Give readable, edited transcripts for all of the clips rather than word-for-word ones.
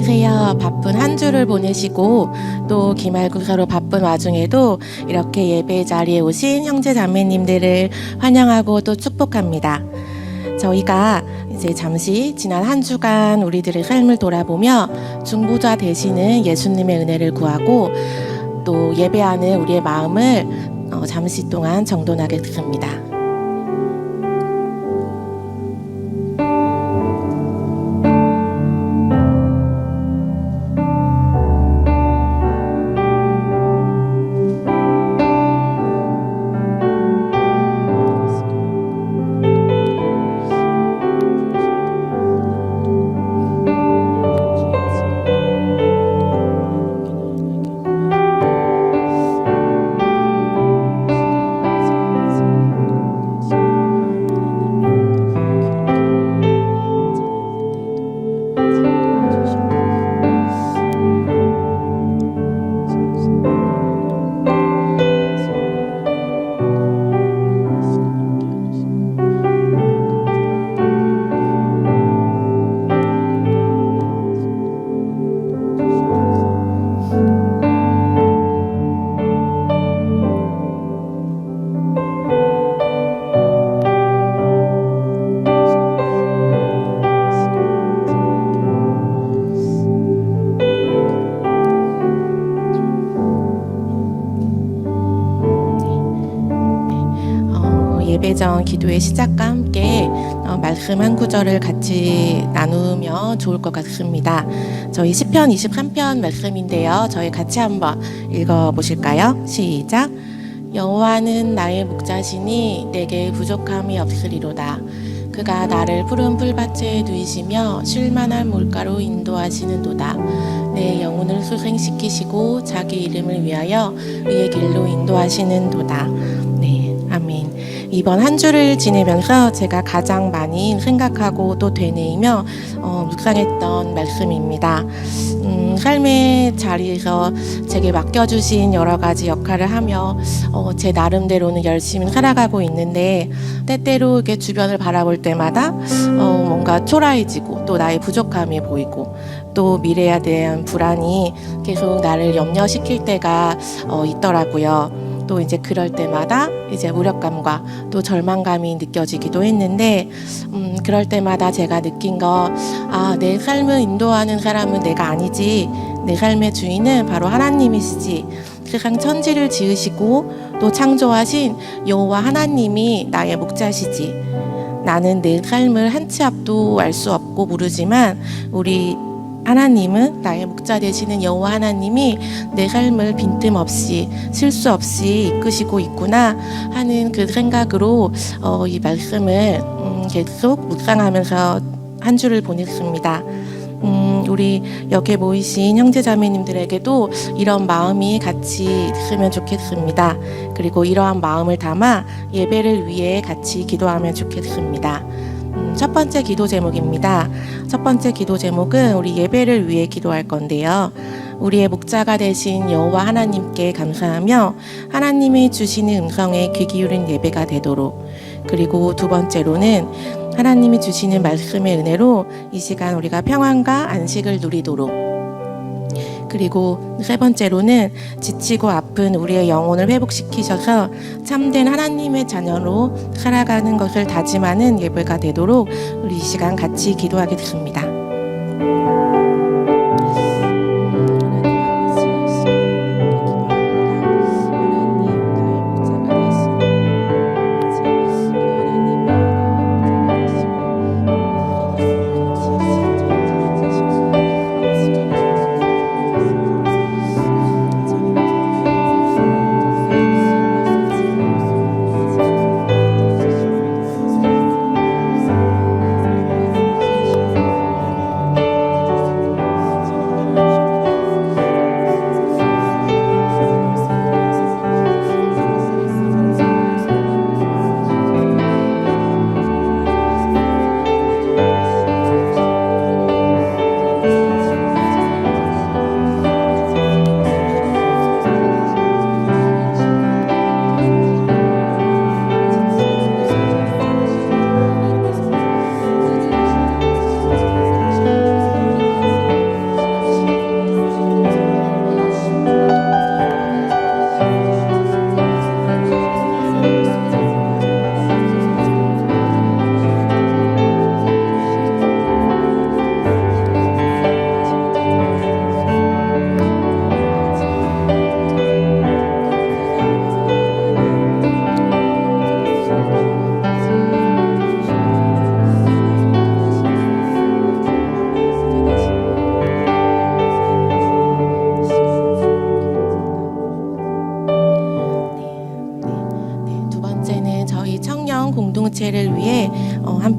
안녕하세요. 바쁜 한 주를 보내시고 또 기말고사로 바쁜 와중에도 이렇게 예배 자리에 오신 형제 자매님들을 환영하고 또 축복합니다. 저희가 이제 잠시 지난 한 주간 우리들의 삶을 돌아보며 중보자 되시는 예수님의 은혜를 구하고 또 예배하는 우리의 마음을 잠시 동안 정돈하겠습니다. 예배전 기도의 시작과 함께 말씀 한 구절을 같이 나누면 좋을 것 같습니다. 저희 시편 23편 말씀인데요. 저희 같이 한번 읽어보실까요? 시작! 여호와는 나의 목자시니 내게 부족함이 없으리로다. 그가 나를 푸른 풀밭에 누이시며 쉴만한 물가로 인도하시는도다. 내 영혼을 소생시키시고 자기 이름을 위하여 의의 길로 인도하시는도다. 네, 아멘. 이번 한 주를 지내면서 제가 가장 많이 생각하고 또 되뇌이며 묵상했던 말씀입니다. 삶의 자리에서 제게 맡겨주신 여러 가지 역할을 하며 제 나름대로는 열심히 살아가고 있는데 때때로 이렇게 주변을 바라볼 때마다 뭔가 초라해지고 또 나의 부족함이 보이고 또 미래에 대한 불안이 계속 나를 염려시킬 때가 있더라고요. 또 이제 그럴 때마다 이제 무력감과 또 절망감이 느껴지기도 했는데 그럴 때마다 제가 느낀 거 내 삶을 인도하는 사람은 내가 아니지, 내 삶의 주인은 바로 하나님이시지, 세상 천지를 지으시고 또 창조하신 여호와 하나님이 나의 목자시지. 나는 내 삶을 한 치 앞도 알 수 없고 모르지만 우리 하나님은 나의 목자 되시는 여호와 하나님이 내 삶을 빈틈없이 실수 없이 이끄시고 있구나 하는 그 생각으로 이 말씀을 계속 묵상하면서 한 주를 보냈습니다. 우리 여기에 모이신 형제자매님들에게도 이런 마음이 같이 있으면 좋겠습니다. 그리고 이러한 마음을 담아 예배를 위해 같이 기도하면 좋겠습니다. 첫 번째 기도 제목입니다. 첫 번째 기도 제목은 우리 예배를 위해 기도할 건데요. 우리의 목자가 되신 여호와 하나님께 감사하며 하나님이 주시는 음성에 귀 기울인 예배가 되도록, 그리고 두 번째로는 하나님이 주시는 말씀의 은혜로 이 시간 우리가 평안과 안식을 누리도록, 그리고 세 번째로는 지치고 아픈 우리의 영혼을 회복시키셔서 참된 하나님의 자녀로 살아가는 것을 다짐하는 예배가 되도록 우리 이 시간 같이 기도하겠습니다.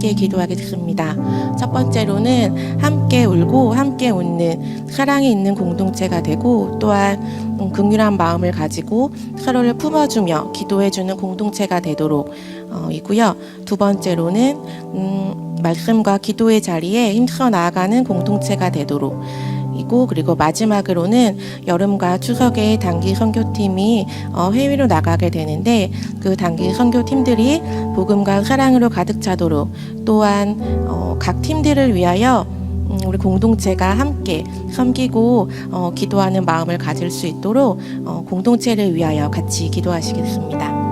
함께 기도하겠습니다. 첫 번째로는 함께 울고 함께 웃는 사랑이 있는 공동체가 되고, 또한 긍휼한 마음을 가지고 서로를 품어주며 기도해주는 공동체가 되도록 이고요. 두 번째로는 말씀과 기도의 자리에 힘써 나아가는 공동체가 되도록 이고, 그리고 마지막으로는 여름과 추석에 단기 선교팀이 해외로 나가게 되는데, 그 단기 선교팀들이 복음과 사랑으로 가득 차도록, 또한 각 팀들을 위하여 우리 공동체가 함께 섬기고 기도하는 마음을 가질 수 있도록 공동체를 위하여 같이 기도하시겠습니다.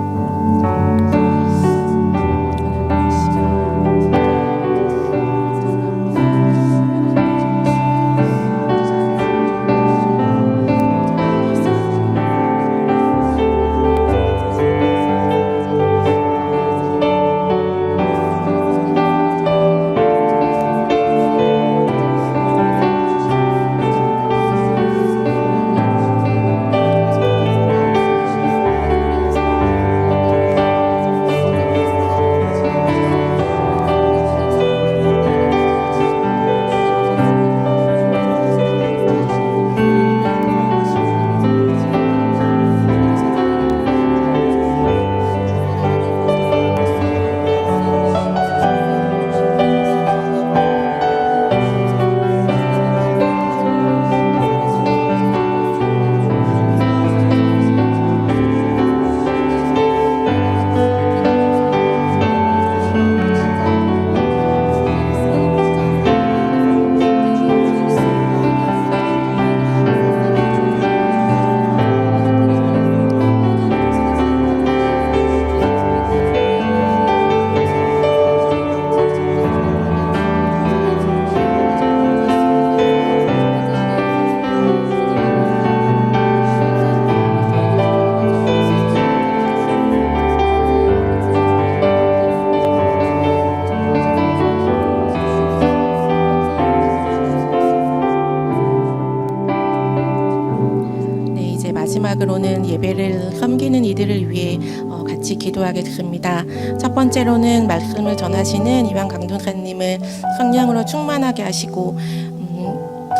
마지막으로는 예배를 섬기는 이들을 위해 같이 기도하겠습니다. 첫 번째로는 말씀을 전하시는 이완 강도사님을 성령으로 충만하게 하시고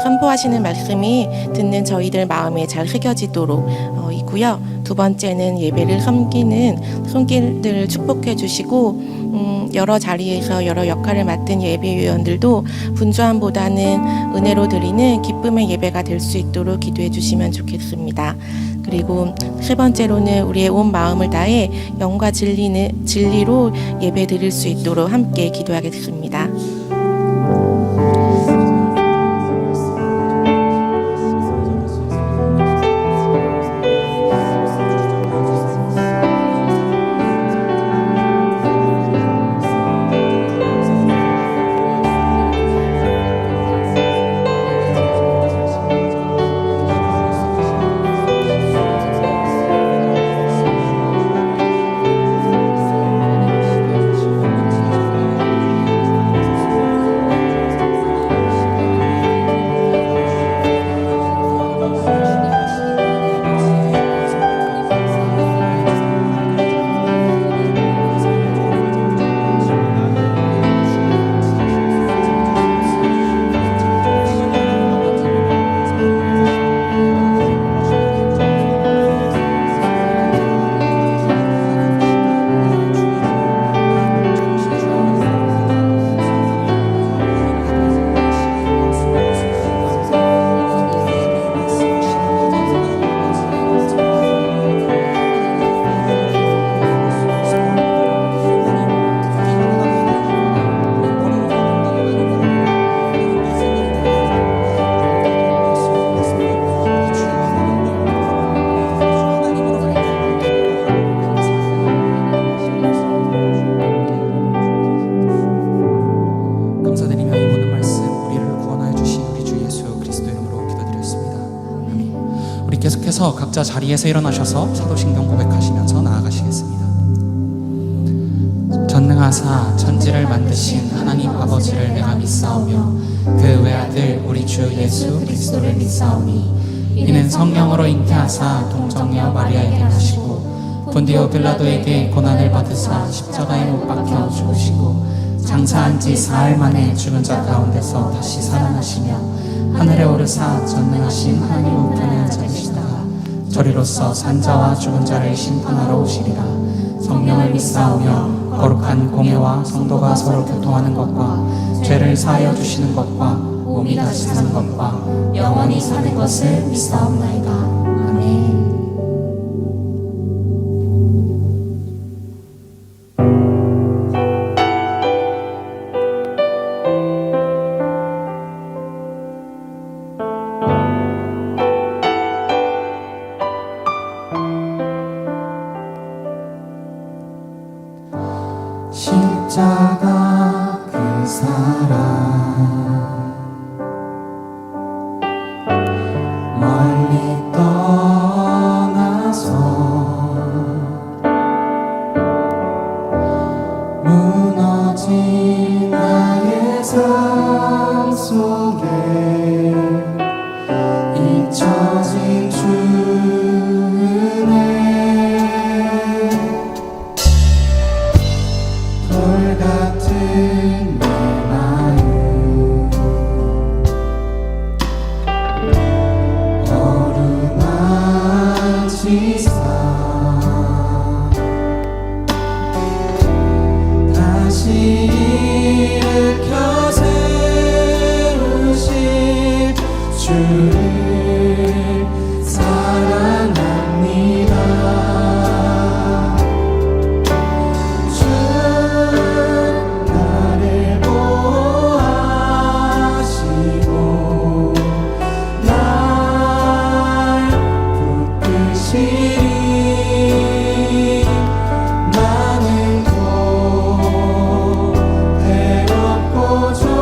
선포하시는 말씀이 듣는 저희들 마음에 잘 새겨지도록 이고요. 두 번째는 예배를 섬기는 손길들을 축복해 주시고, 여러 자리에서 여러 역할을 맡은 예배위원들도 분주함보다는 은혜로 드리는 기쁨의 예배가 될 수 있도록 기도해 주시면 좋겠습니다. 그리고 세 번째로는 우리의 온 마음을 다해 영과 진리로 예배 드릴 수 있도록 함께 기도하겠습니다. 계속해서 각자 자리에서 일어나셔서 사도신경 고백하시면서 나아가시겠습니다. 전능하사 천지를 만드신 하나님 아버지를 내가 믿사오며 그 외아들 우리 주 예수 그리스도를 믿사오니 이는 성령으로 잉태하사 동정녀 마리아에게 나시고 본디오 빌라도에게 고난을 받으사 십자가에 못 박혀 죽으시고 장사한 지 사흘 만에 죽은 자 가운데서 다시 살아나시며 하늘에 오르사 전능하신 하나님 우편에 앉으시다가 저리로서 산자와 죽은 자를 심판하러 오시리라. 성령을 믿사오며 거룩한 공예와 성도가 서로 교통하는 것과 죄를 사하여 주시는 것과 몸이 다시 사는 것과 영원히 사는 것을 믿사옵나이다. 아멘. 십자가 그 사랑 멀리 떠나서 무너진 나의 삶 속에 잊혀진 주 은혜 돌같은 내 마음 어루만지사 다시 일으켜 세우실 주를 사랑합니다. 나는 곧 대롭고 존귀한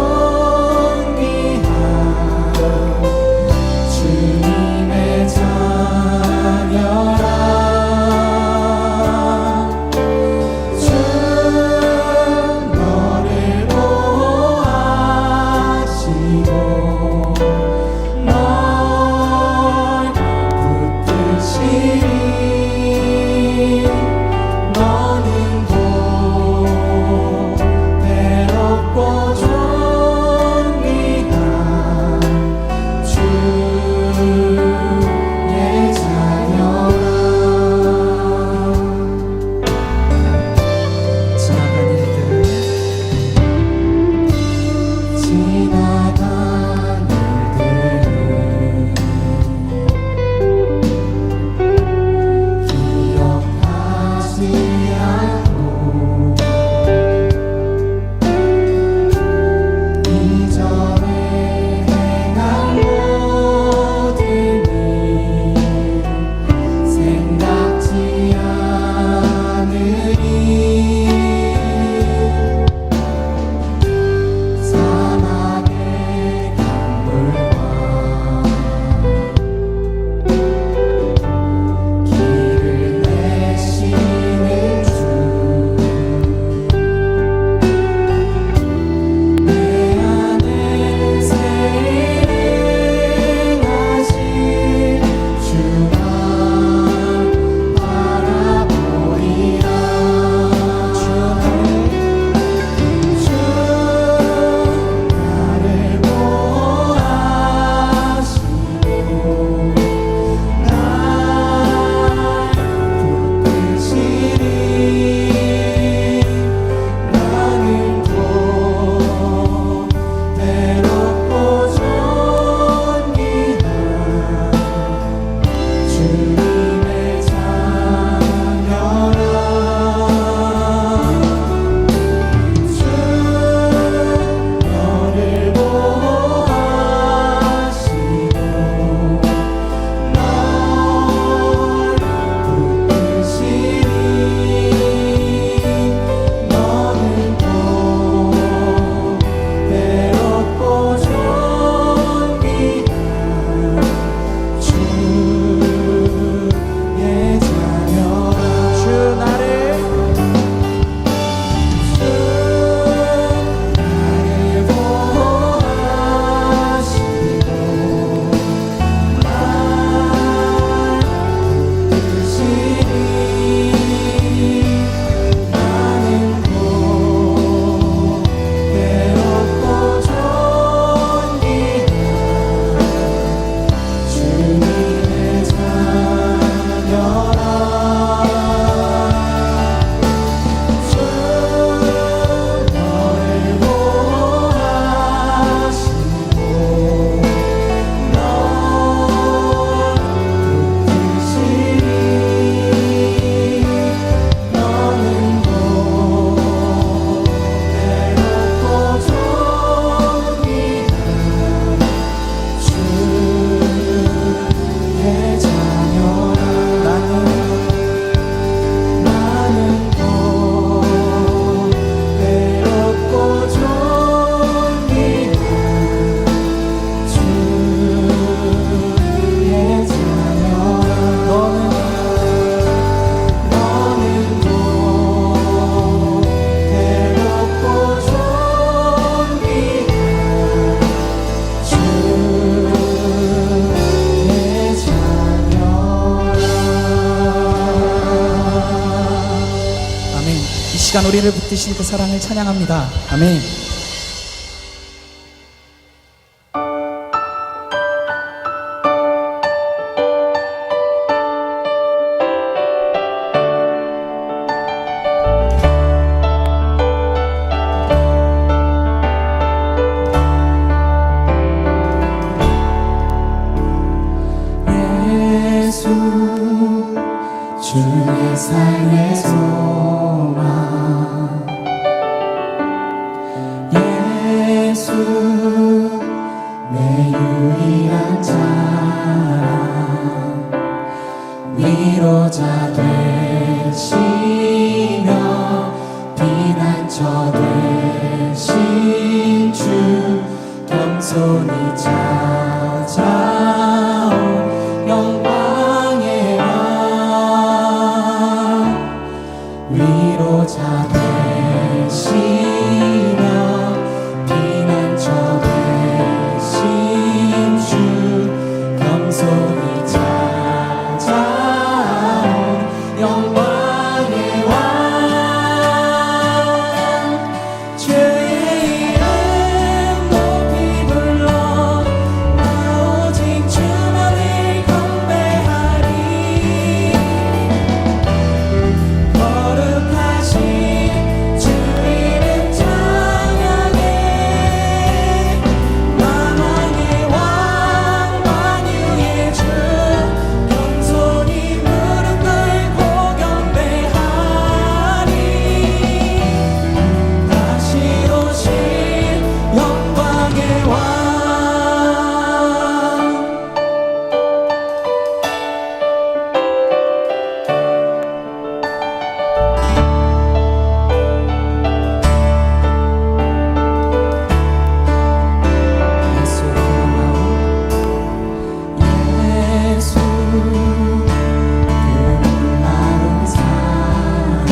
시간 우리를 붙드신 그 사랑을 찬양합니다. 아멘. 예수 주의 삶의 소망 예수 내 유일한 자랑 위로자 되시며 피난처 되신 주 겸손히 찾아온 영광의 왕 위로자 되시며 피난처 되신 주 겸손히 찾아온 영광의 왕 주의 이름 높이 불러 나 오직 주만을 경배하리 거룩하신 주 이름 찬양해 만왕의 왕 만유의 주 겸손히 무릎 꿇고 경배하리 다시 오실 영광의 왕 예수 그 놀라운 사랑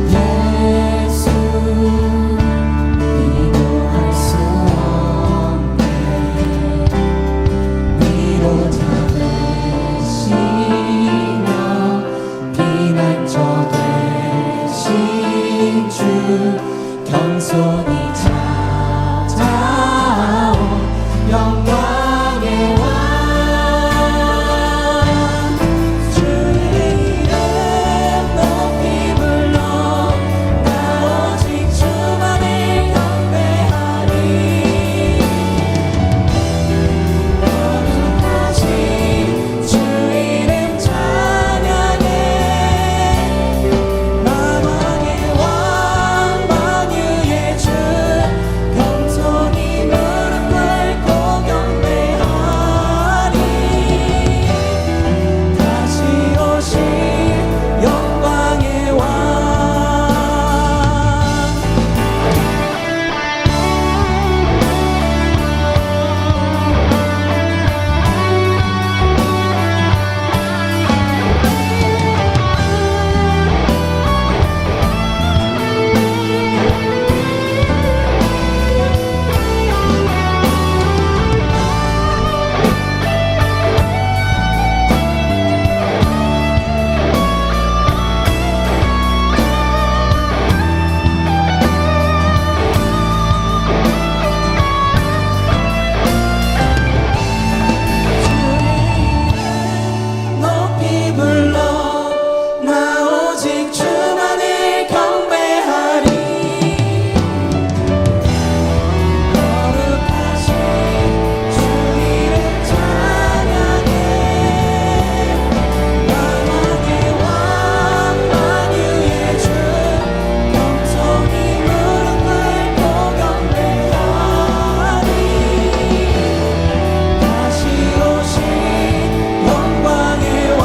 예수 비교할 수 없네 위로자 되시며 피난처 되신 주 겸손히 찾아온 영광의 왕 주의 이름 높이 불러 나 오직 주만을 경배하리 거룩하신 주 이름 찬양해 만왕의 왕 만유의 주 겸손히 무릎 꿇고 경배하리 다시 오실 영광의 왕 높이 불러 나 오직 주만을 경배하리 거룩하신 주 이름 찬양해 만왕의 왕 만유의 주 겸손히 무릎 꿇고 경배하리 다시 오실 영광의 왕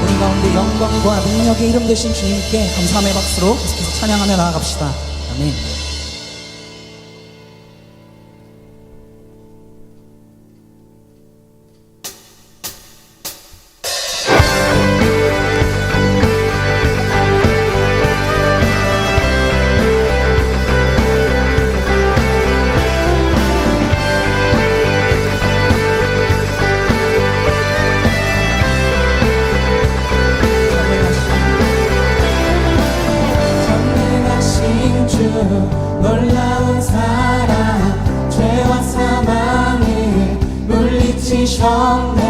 우리 가운데 영광과 능력의 이름 되신 주님께 감사함의 박수로 계속해서 찬양하며 나아갑시다. 아멘. 놀라운 사랑 죄와 사망을 물리치셨네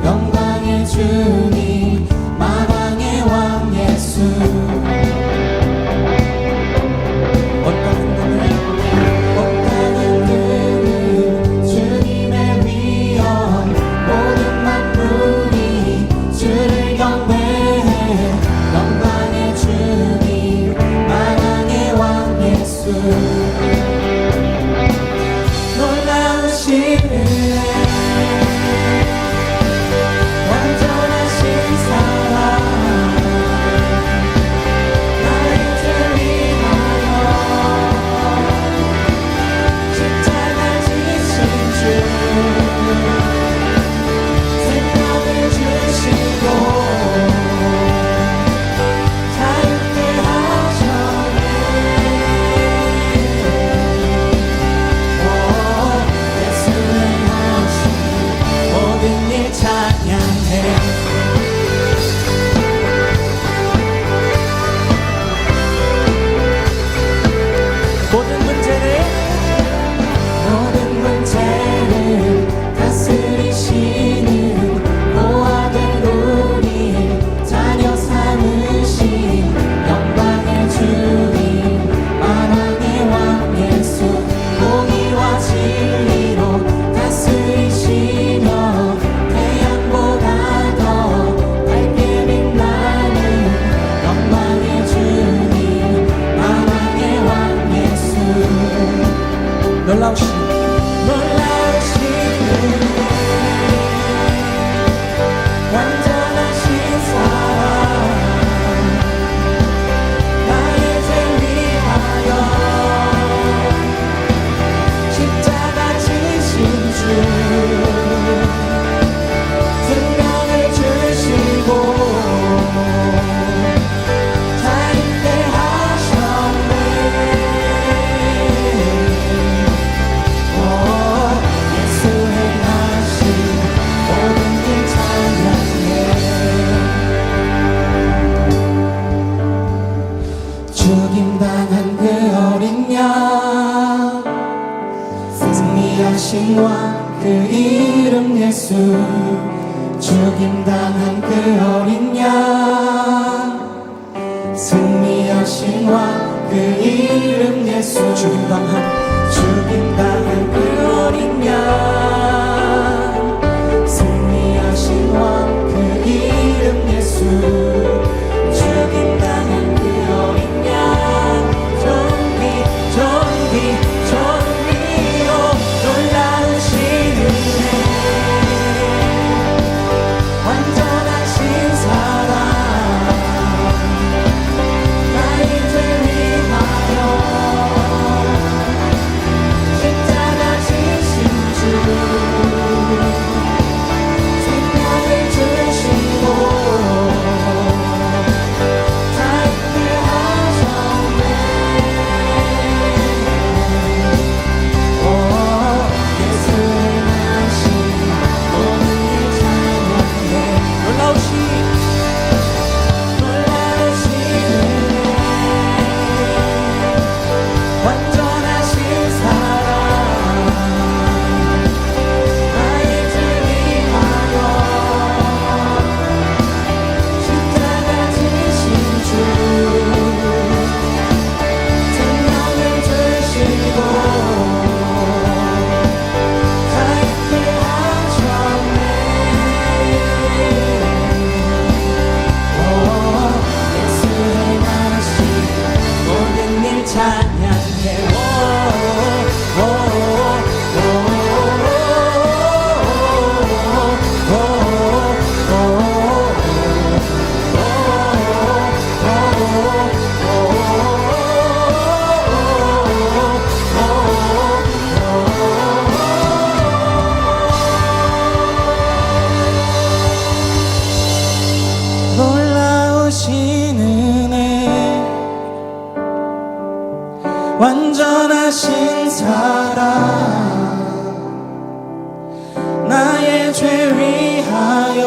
영광의 주님 만왕의 왕 예수 없다는 그는 주님의 위엄 모든 만물이 주를 경배해 영광의 주님 만왕의 왕 예수 놀라우신 은혜 완전하신 사랑 나의 죄 위하여 십자가 지신 주 생명을 주시고 자유케 하셨네 예수의 하신 모든 일 찬양해 모든 문제를 다스리시는 노아된 우리 자녀 삼으신 영광의 주님 만왕의 왕 예수 공의와 진리로 다스리시며 태양보다 더 밝게 빛나는 영광의 주님 만왕의 왕 예수 놀라우신 은혜 완전하신 사랑 나의 죄 위하여 십자가 지신 주 생명을 주시고 자유케 하셨네 예수 행하신 모든 일 찬양해 죽임당한 그 어린 양 승리하신 왕 그 이름 예수 죽임당한 그 어린 양 승리하신 왕 그 이름 예수 죽임당한 그 어린 양 승리하신 왕 그 이름 예수 죽임당한 그 어린 양 존귀요 놀라우신 은혜 완전하신 사랑 나의 죄 위하여 십자가 지신 주 생명을 주시고 자유케 하셨네 예수의 나신 모든 일 찬양해 놀라우신 은혜 완전하신 사랑 나의 죄 위하여 십자가 지신 주 생명을 주시고 자유케 하셨네 예수 행하신 모든 일 찬양해 놀라우신 은혜 완전하신 사랑 나의 죄 위하여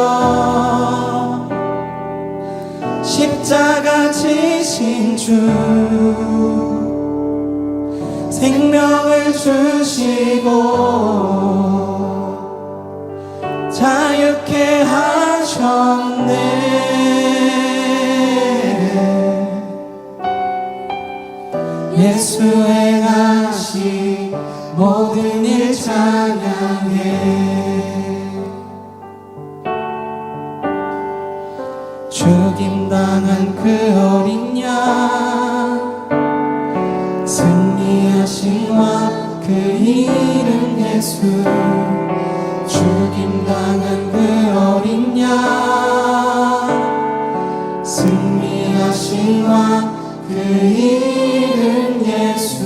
십자가 지신 주 생명을 주시고 자유케 하셨네. 예수 행하신 모든 일 찬양해. 죽임당한 그 어린 양 승리하신 왕 그 이름 예수. 죽임당한 그 어린 양 승리하신 왕 그 이름 예수.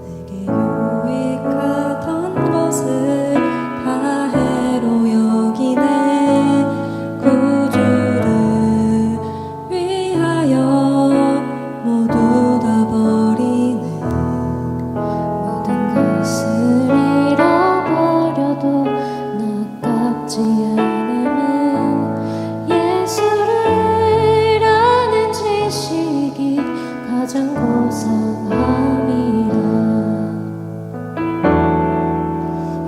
내게 유익하던 것을 다 해로 여기네. 구주를 위하여 모두 다 버리네. 모든 것을 잃어버려도 나깝지 않음은 예수를 아는 지식이 가장 고상함이라.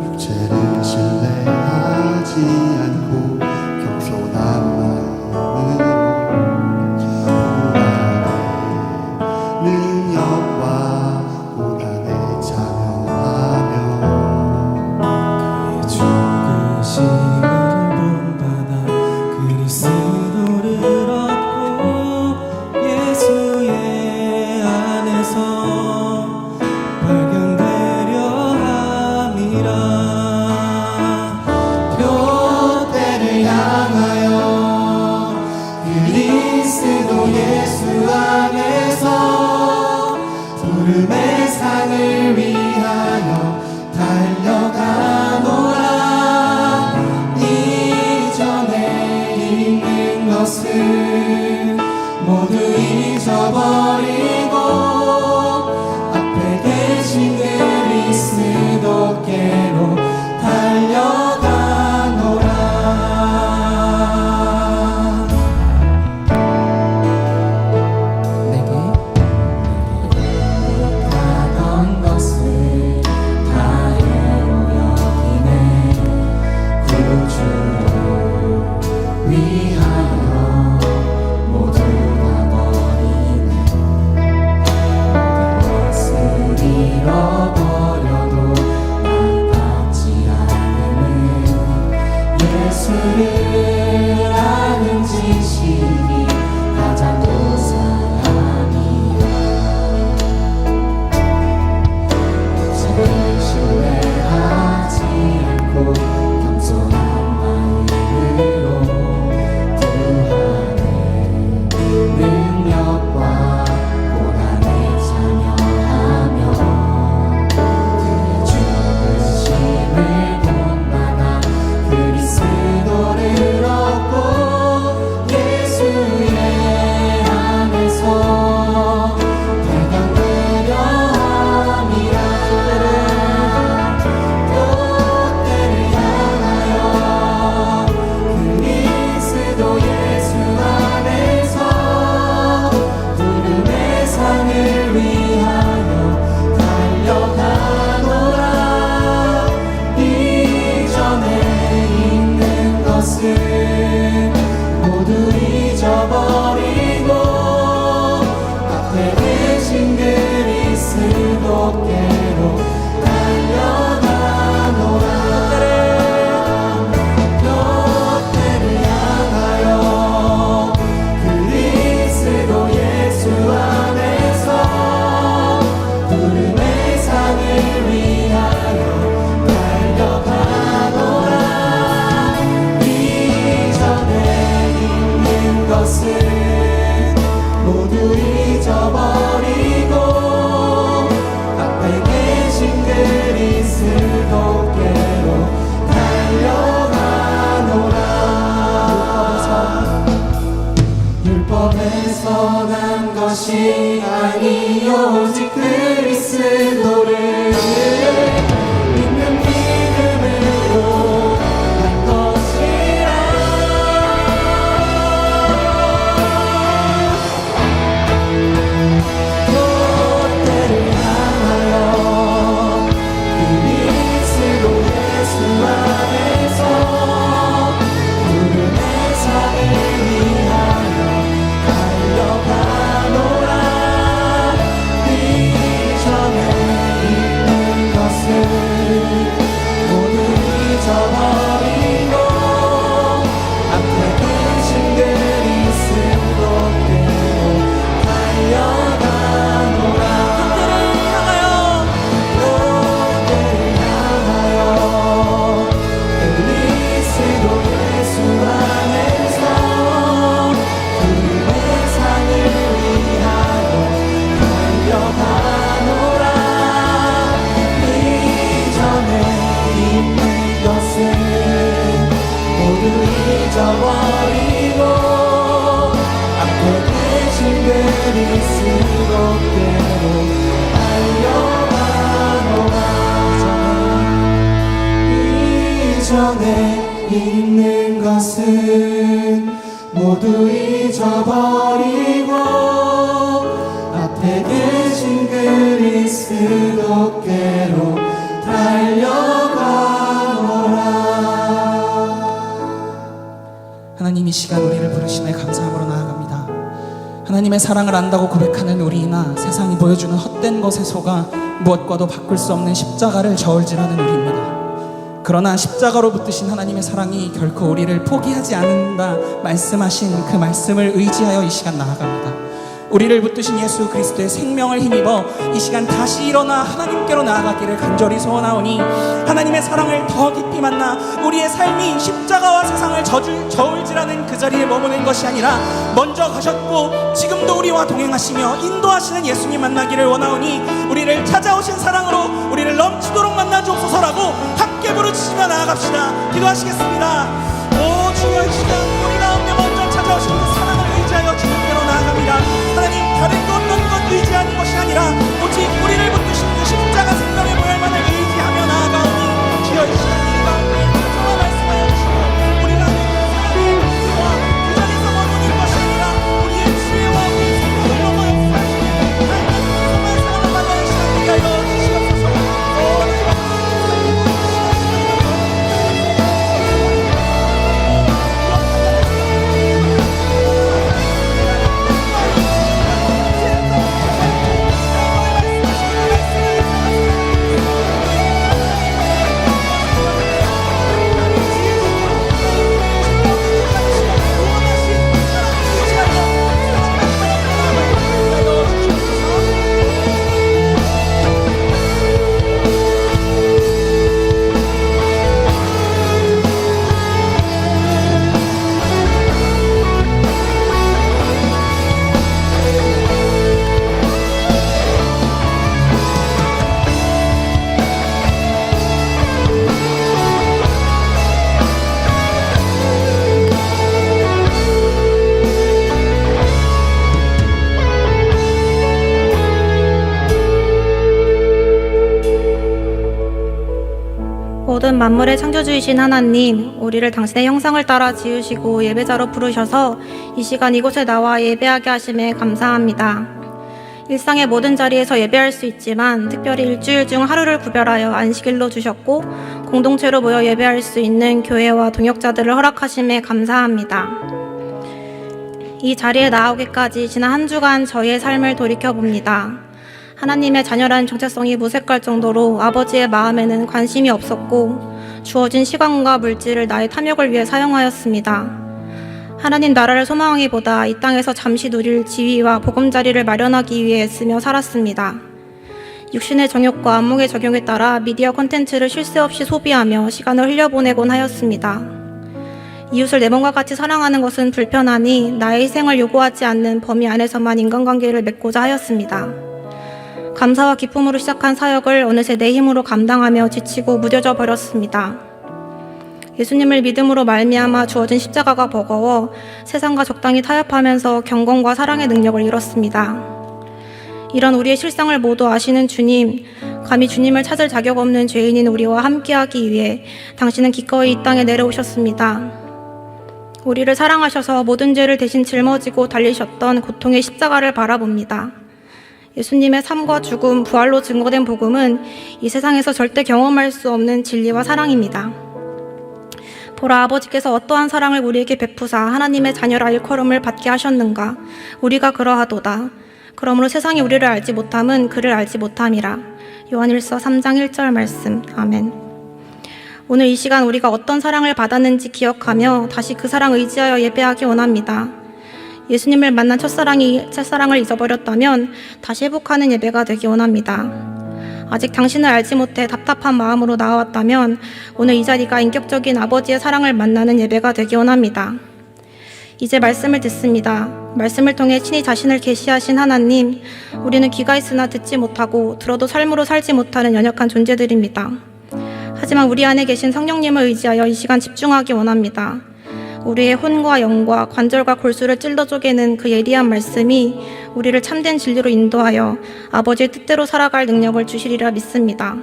육체를 신뢰하지 않고 겸손한 마음으로 고난의 능력과 고난에 참여하며 죽으심을 본받아 그리스도를 얻고 예수의 안에서 발견되려 함이라. 표대를 향하여 그리스도 예수 안에서 부름의 상을 위하여 달려가노라. 이전에 있는 것을 모두 잊어버리고 앞에 계신 그리스도께로 달려가노라. 내게 가던 것을 다 해로 여기네. 구주를 위하여 모두 다 버리네. 모든 것을 잃어버려도 나깝지 않음은 예수를 아는 지식이 가장 고상함이라. 육체를 신뢰하지 않고 겸손한 마음으로 구하네. 능력과 고난에 참여하며 그의 죽으심을 본받아 그리스도를 얻고 것이 아니 오직 그리스도를 믿는 믿음으로 한 것이라. 그때를 향하여 그리스도 예수 안에서 구름의 산을 위하여 달려가노라. 이전에 있는 것을 모두 잊어버리고 앞에 계신 그리스도께로 달려가노라. 그때를 향하여 그리스도 예수 안에서 구름의 산을 위하여 달려가노라. 이전에 있는 것은 모두 잊어버리고 앞에 계신 그리스도께로 달려가노라. 이전에 있는 것은 모두 잊어버리고 앞에 계신 그리스도께로 달려가노라. 하나님, 이 시간 우리를 부르심에 감사함으로 나아갑니다. 하나님의 사랑을 안다고 고백하는 우리나 세상이 보여주는 헛된 것에 속아 무엇과도 바꿀 수 없는 십자가를 저울질하는 우리입니다. 그러나 십자가로 붙드신 하나님의 사랑이 결코 우리를 포기하지 않는다 말씀하신 그 말씀을 의지하여 이 시간 나아갑니다. 우리를 붙드신 예수 그리스도의 생명을 힘입어 이 시간 다시 일어나 하나님께로 나아가기를 간절히 소원하오니 하나님의 사랑을 더 깊이 만나 우리의 삶이 십자가와 세상을 저울질하는 그 자리에 머무는 것이 아니라 먼저 가셨고 지금도 우리와 동행하시며 인도하시는 예수님 만나기를 원하오니 우리를 찾아오신 사랑으로 우리를 넘치도록 만나 주옵소서라고 함께 부르짖으며 나아갑시다. 기도하시겠습니다. 오 주여, 이 시간 우리 가운데 먼저 찾아오신 그 사랑을 의지하여 주님께로 나아갑니다. 하나님, 다른 것 어떤 것 의지하는 것이 아니라 오직 우리를 붙드신 그 십자가 생명의 모양만을 의지하며 나아가오니 주여, 이 시간 우리 가운데 정말 말씀하여 주시고 우리가 내 사랑의 와 그 자리에서 머무는 것이 아니라 우리의 지혜와 우리의 생명을 넘어 역사하시는 하나님 정말 사랑을 만나는 시간 되게 하여 주시옵소서. 모든 만물의 창조주이신 하나님, 우리를 당신의 형상을 따라 지으시고 예배자로 부르셔서 이 시간 이곳에 나와 예배하게 하심에 감사합니다. 일상의 모든 자리에서 예배할 수 있지만 특별히 일주일 중 하루를 구별하여 안식일로 주셨고 공동체로 모여 예배할 수 있는 교회와 동역자들을 허락하심에 감사합니다. 이 자리에 나오기까지 지난 한 주간 저희의 삶을 돌이켜봅니다. 하나님의 자녀라는 정체성이 무색할 정도로 아버지의 마음에는 관심이 없었고 주어진 시간과 물질을 나의 탐욕을 위해 사용하였습니다. 하나님 나라를 소망하기보다 이 땅에서 잠시 누릴 지위와 보금자리를 마련하기 위해 애쓰며 살았습니다. 육신의 정욕과 안목의 적용에 따라 미디어 콘텐츠를 쉴 새 없이 소비하며 시간을 흘려보내곤 하였습니다. 이웃을 내 몸과 같이 사랑하는 것은 불편하니 나의 희생을 요구하지 않는 범위 안에서만 인간관계를 맺고자 하였습니다. 감사와 기쁨으로 시작한 사역을 어느새 내 힘으로 감당하며 지치고 무뎌져 버렸습니다. 예수님을 믿음으로 말미암아 주어진 십자가가 버거워 세상과 적당히 타협하면서 경건과 사랑의 능력을 잃었습니다. 이런 우리의 실상을 모두 아시는 주님, 감히 주님을 찾을 자격 없는 죄인인 우리와 함께하기 위해 당신은 기꺼이 이 땅에 내려오셨습니다. 우리를 사랑하셔서 모든 죄를 대신 짊어지고 달리셨던 고통의 십자가를 바라봅니다. 예수님의 삶과 죽음, 부활로 증거된 복음은 이 세상에서 절대 경험할 수 없는 진리와 사랑입니다. 보라, 아버지께서 어떠한 사랑을 우리에게 베푸사 하나님의 자녀라 일컬음을 받게 하셨는가. 우리가 그러하도다. 그러므로 세상이 우리를 알지 못함은 그를 알지 못함이라. 요한일서 3장 1절 말씀. 아멘. 오늘 이 시간 우리가 어떤 사랑을 받았는지 기억하며 다시 그 사랑 의지하여 예배하기 원합니다. 예수님을 만난 첫사랑을 잊어버렸다면 다시 회복하는 예배가 되기 원합니다. 아직 당신을 알지 못해 답답한 마음으로 나아왔다면 오늘 이 자리가 인격적인 아버지의 사랑을 만나는 예배가 되기 원합니다. 이제 말씀을 듣습니다. 말씀을 통해 친히 자신을 계시하신 하나님, 우리는 귀가 있으나 듣지 못하고 들어도 삶으로 살지 못하는 연약한 존재들입니다. 하지만 우리 안에 계신 성령님을 의지하여 이 시간 집중하기 원합니다. 우리의 혼과 영과 관절과 골수를 찔러 쪼개는 그 예리한 말씀이 우리를 참된 진리로 인도하여 아버지의 뜻대로 살아갈 능력을 주시리라 믿습니다.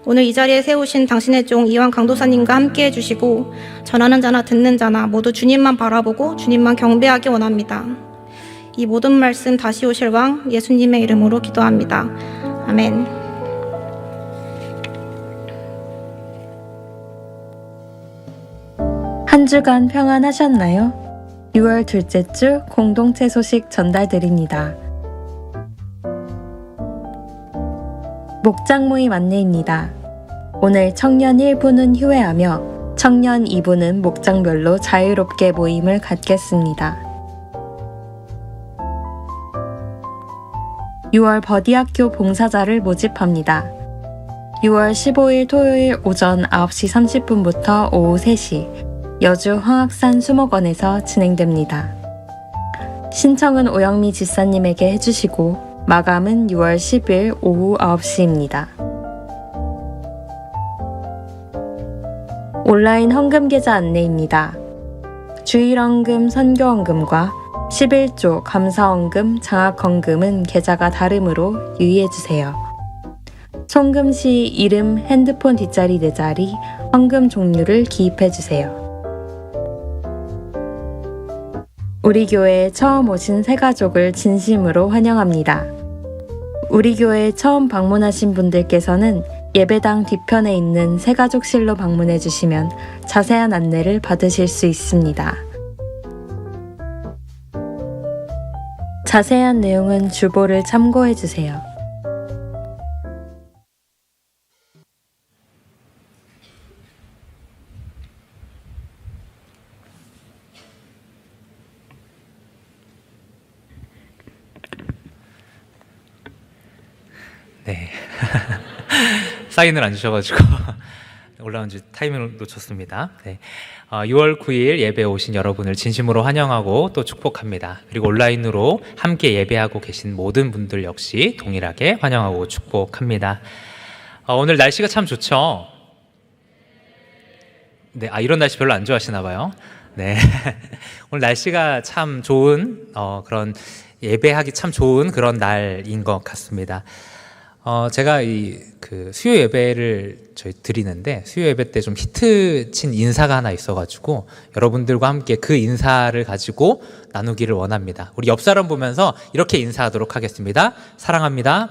오늘 이 자리에 세우신 당신의 종 이완 강도사님과 함께해 주시고 전하는 자나 듣는 자나 모두 주님만 바라보고 주님만 경배하기 원합니다. 이 모든 말씀 다시 오실 왕 예수님의 이름으로 기도합니다. 아멘. 한 주간 평안하셨나요? 6월 둘째 주 공동체 소식 전달드립니다. 목장 모임 안내입니다. 오늘 청년 1부는 휴회하며 청년 2부는 목장별로 자유롭게 모임을 갖겠습니다. 6월 버디학교 봉사자를 모집합니다. 6월 15일 토요일 오전 9시 30분부터 오후 3시 여주 황학산 수목원에서 진행됩니다. 신청은 오영미 집사님에게 해주시고 마감은 6월 10일 오후 9시입니다. 온라인 헌금 계좌 안내입니다. 주일헌금, 선교헌금과 11조 감사헌금, 장학헌금은 계좌가 다르므로 유의해주세요. 송금 시 이름, 핸드폰 뒷자리 4자리, 헌금 종류를 기입해주세요. 우리 교회에 처음 오신 새가족을 진심으로 환영합니다. 우리 교회에 처음 방문하신 분들께서는 예배당 뒤편에 있는 새가족실로 방문해 주시면 자세한 안내를 받으실 수 있습니다. 자세한 내용은 주보를 참고해 주세요. 네. 사인을 안 주셔가지고 올라온 지 타이밍을 놓쳤습니다. 네. 6월 9일 예배에 오신 여러분을 진심으로 환영하고 또 축복합니다. 그리고 온라인으로 함께 예배하고 계신 모든 분들 역시 동일하게 환영하고 축복합니다. 오늘 날씨가 참 좋죠? 네, 이런 날씨 별로 안 좋아하시나 봐요. 네. 오늘 날씨가 참 좋은 그런 예배하기 참 좋은 그런 날인 것 같습니다. 제가 그 수요 예배를 저희 드리는데 수요 예배 때 좀 히트 친 인사가 하나 있어가지고 여러분들과 함께 그 인사를 가지고 나누기를 원합니다. 우리 옆 사람 보면서 이렇게 인사하도록 하겠습니다. 사랑합니다.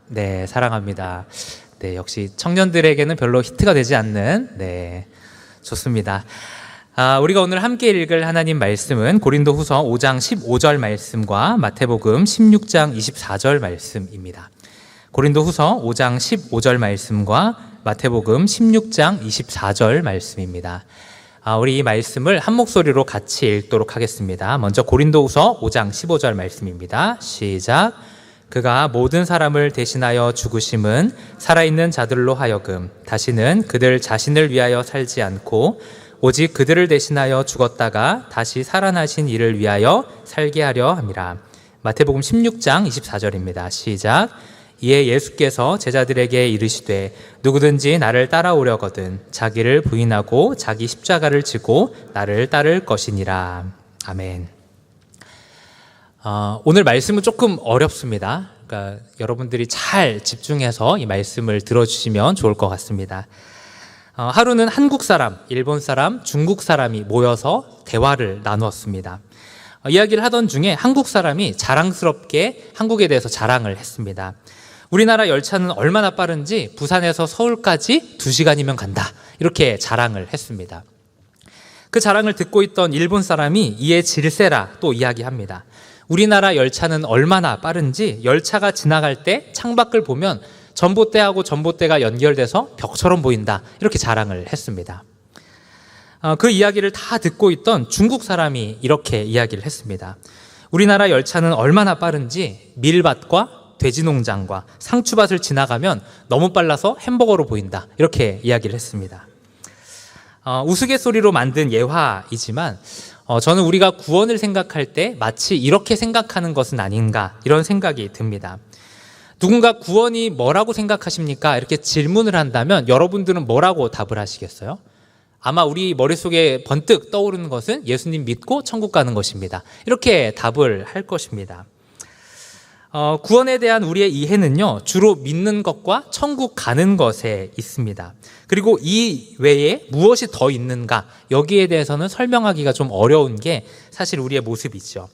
네, 사랑합니다. 네, 역시 청년들에게는 별로 히트가 되지 않는, 네, 좋습니다. 우리가 오늘 함께 읽을 하나님 말씀은 고린도후서 5장 15절 말씀과 마태복음 16장 24절 말씀입니다. 고린도후서 5장 15절 말씀과 마태복음 16장 24절 말씀입니다. 우리 이 말씀을 한 목소리로 같이 읽도록 하겠습니다. 먼저 고린도후서 5장 15절 말씀입니다. 시작. 그가 모든 사람을 대신하여 죽으심은 살아있는 자들로 하여금 다시는 그들 자신을 위하여 살지 않고 오직 그들을 대신하여 죽었다가 다시 살아나신 이를 위하여 살게 하려 함이라. 마태복음 16장 24절입니다. 시작. 이에 예수께서 제자들에게 이르시되 누구든지 나를 따라오려거든 자기를 부인하고 자기 십자가를 지고 나를 따를 것이니라. 아멘. 오늘 말씀은 조금 어렵습니다. 그러니까 여러분들이 잘 집중해서 이 말씀을 들어주시면 좋을 것 같습니다. 하루는 한국 사람, 일본 사람, 중국 사람이 모여서 대화를 나누었습니다. 이야기를 하던 중에 한국 사람이 자랑스럽게 한국에 대해서 자랑을 했습니다. 우리나라 열차는 얼마나 빠른지 부산에서 서울까지 2시간이면 간다. 이렇게 자랑을 했습니다. 그 자랑을 듣고 있던 일본 사람이 이에 질세라 또 이야기합니다. 우리나라 열차는 얼마나 빠른지 열차가 지나갈 때 창밖을 보면 전봇대하고 전봇대가 연결돼서 벽처럼 보인다. 이렇게 자랑을 했습니다. 그 이야기를 다 듣고 있던 중국 사람이 이렇게 이야기를 했습니다. 우리나라 열차는 얼마나 빠른지 밀밭과 돼지농장과 상추밭을 지나가면 너무 빨라서 햄버거로 보인다. 이렇게 이야기를 했습니다. 우스갯소리로 만든 예화이지만 저는 우리가 구원을 생각할 때 마치 이렇게 생각하는 것은 아닌가 이런 생각이 듭니다. 누군가 구원이 뭐라고 생각하십니까? 이렇게 질문을 한다면 여러분들은 뭐라고 답을 하시겠어요? 아마 우리 머릿속에 번뜩 떠오르는 것은 예수님 믿고 천국 가는 것입니다. 이렇게 답을 할 것입니다. 구원에 대한 우리의 이해는요, 주로 믿는 것과 천국 가는 것에 있습니다. 그리고 이 외에 무엇이 더 있는가, 여기에 대해서는 설명하기가 좀 어려운 게 사실 우리의 모습이죠.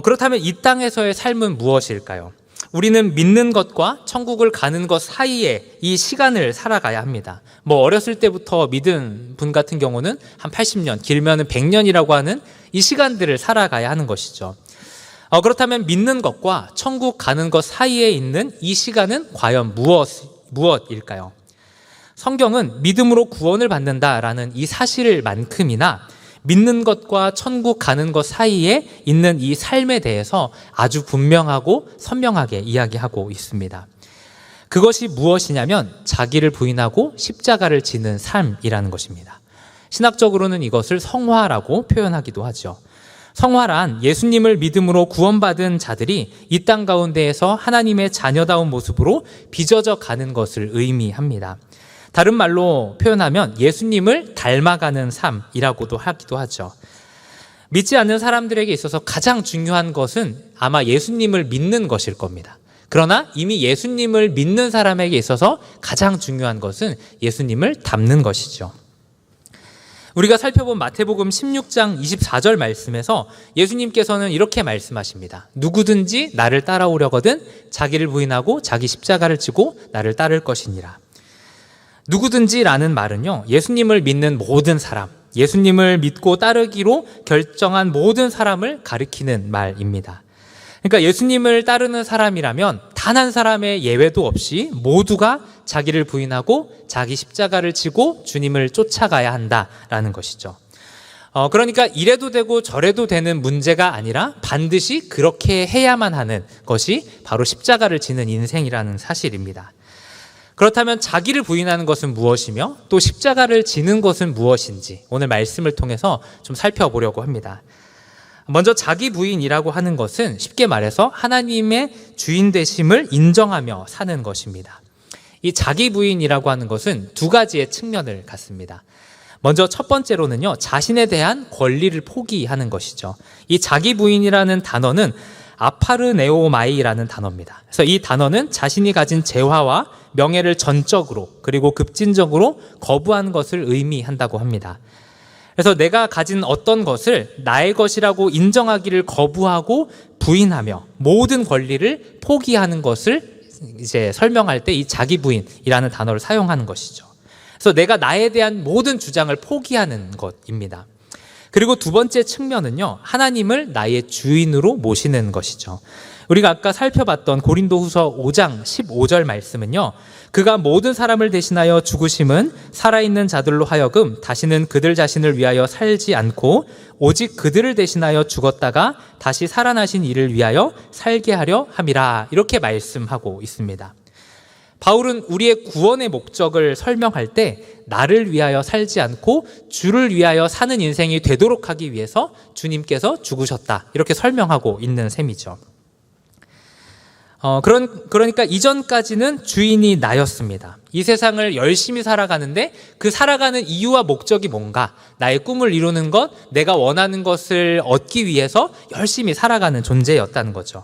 그렇다면 이 땅에서의 삶은 무엇일까요? 우리는 믿는 것과 천국을 가는 것 사이에 이 시간을 살아가야 합니다. 어렸을 때부터 믿은 분 같은 경우는 한 80년, 길면은 100년이라고 하는 이 시간들을 살아가야 하는 것이죠. 그렇다면 믿는 것과 천국 가는 것 사이에 있는 이 시간은 과연 무엇일까요? 성경은 믿음으로 구원을 받는다라는 이 사실만큼이나 믿는 것과 천국 가는 것 사이에 있는 이 삶에 대해서 아주 분명하고 선명하게 이야기하고 있습니다. 그것이 무엇이냐면 자기를 부인하고 십자가를 지는 삶이라는 것입니다. 신학적으로는 이것을 성화라고 표현하기도 하죠. 성화란 예수님을 믿음으로 구원받은 자들이 이 땅 가운데에서 하나님의 자녀다운 모습으로 빚어져 가는 것을 의미합니다. 다른 말로 표현하면 예수님을 닮아가는 삶이라고도 하기도 하죠. 믿지 않는 사람들에게 있어서 가장 중요한 것은 아마 예수님을 믿는 것일 겁니다. 그러나 이미 예수님을 믿는 사람에게 있어서 가장 중요한 것은 예수님을 닮는 것이죠. 우리가 살펴본 마태복음 16장 24절 말씀에서 예수님께서는 이렇게 말씀하십니다. 누구든지 나를 따라오려거든 자기를 부인하고 자기 십자가를 지고 나를 따를 것이니라. 누구든지라는 말은요, 예수님을 믿는 모든 사람, 예수님을 믿고 따르기로 결정한 모든 사람을 가리키는 말입니다. 그러니까 예수님을 따르는 사람이라면 단 한 사람의 예외도 없이 모두가 자기를 부인하고 자기 십자가를 지고 주님을 쫓아가야 한다라는 것이죠. 그러니까 이래도 되고 저래도 되는 문제가 아니라 반드시 그렇게 해야만 하는 것이 바로 십자가를 지는 인생이라는 사실입니다. 그렇다면 자기를 부인하는 것은 무엇이며 또 십자가를 지는 것은 무엇인지 오늘 말씀을 통해서 좀 살펴보려고 합니다. 먼저 자기 부인이라고 하는 것은 쉽게 말해서 하나님의 주인 되심을 인정하며 사는 것입니다. 이 자기 부인이라고 하는 것은 두 가지의 측면을 갖습니다. 먼저 첫 번째로는요, 자신에 대한 권리를 포기하는 것이죠. 이 자기 부인이라는 단어는 아파르네오마이라는 단어입니다. 그래서 이 단어는 자신이 가진 재화와 명예를 전적으로 그리고 급진적으로 거부하는 것을 의미한다고 합니다. 그래서 내가 가진 어떤 것을 나의 것이라고 인정하기를 거부하고 부인하며 모든 권리를 포기하는 것을 이제 설명할 때 이 자기 부인이라는 단어를 사용하는 것이죠. 그래서 내가 나에 대한 모든 주장을 포기하는 것입니다. 그리고 두 번째 측면은요, 하나님을 나의 주인으로 모시는 것이죠. 우리가 아까 살펴봤던 고린도후서 5장 15절 말씀은요, 그가 모든 사람을 대신하여 죽으심은 살아있는 자들로 하여금 다시는 그들 자신을 위하여 살지 않고 오직 그들을 대신하여 죽었다가 다시 살아나신 이를 위하여 살게 하려 함이라, 이렇게 말씀하고 있습니다. 바울은 우리의 구원의 목적을 설명할 때 나를 위하여 살지 않고 주를 위하여 사는 인생이 되도록 하기 위해서 주님께서 죽으셨다, 이렇게 설명하고 있는 셈이죠. 그러니까 이전까지는 주인이 나였습니다. 이 세상을 열심히 살아가는데 그 살아가는 이유와 목적이 뭔가, 나의 꿈을 이루는 것, 내가 원하는 것을 얻기 위해서 열심히 살아가는 존재였다는 거죠.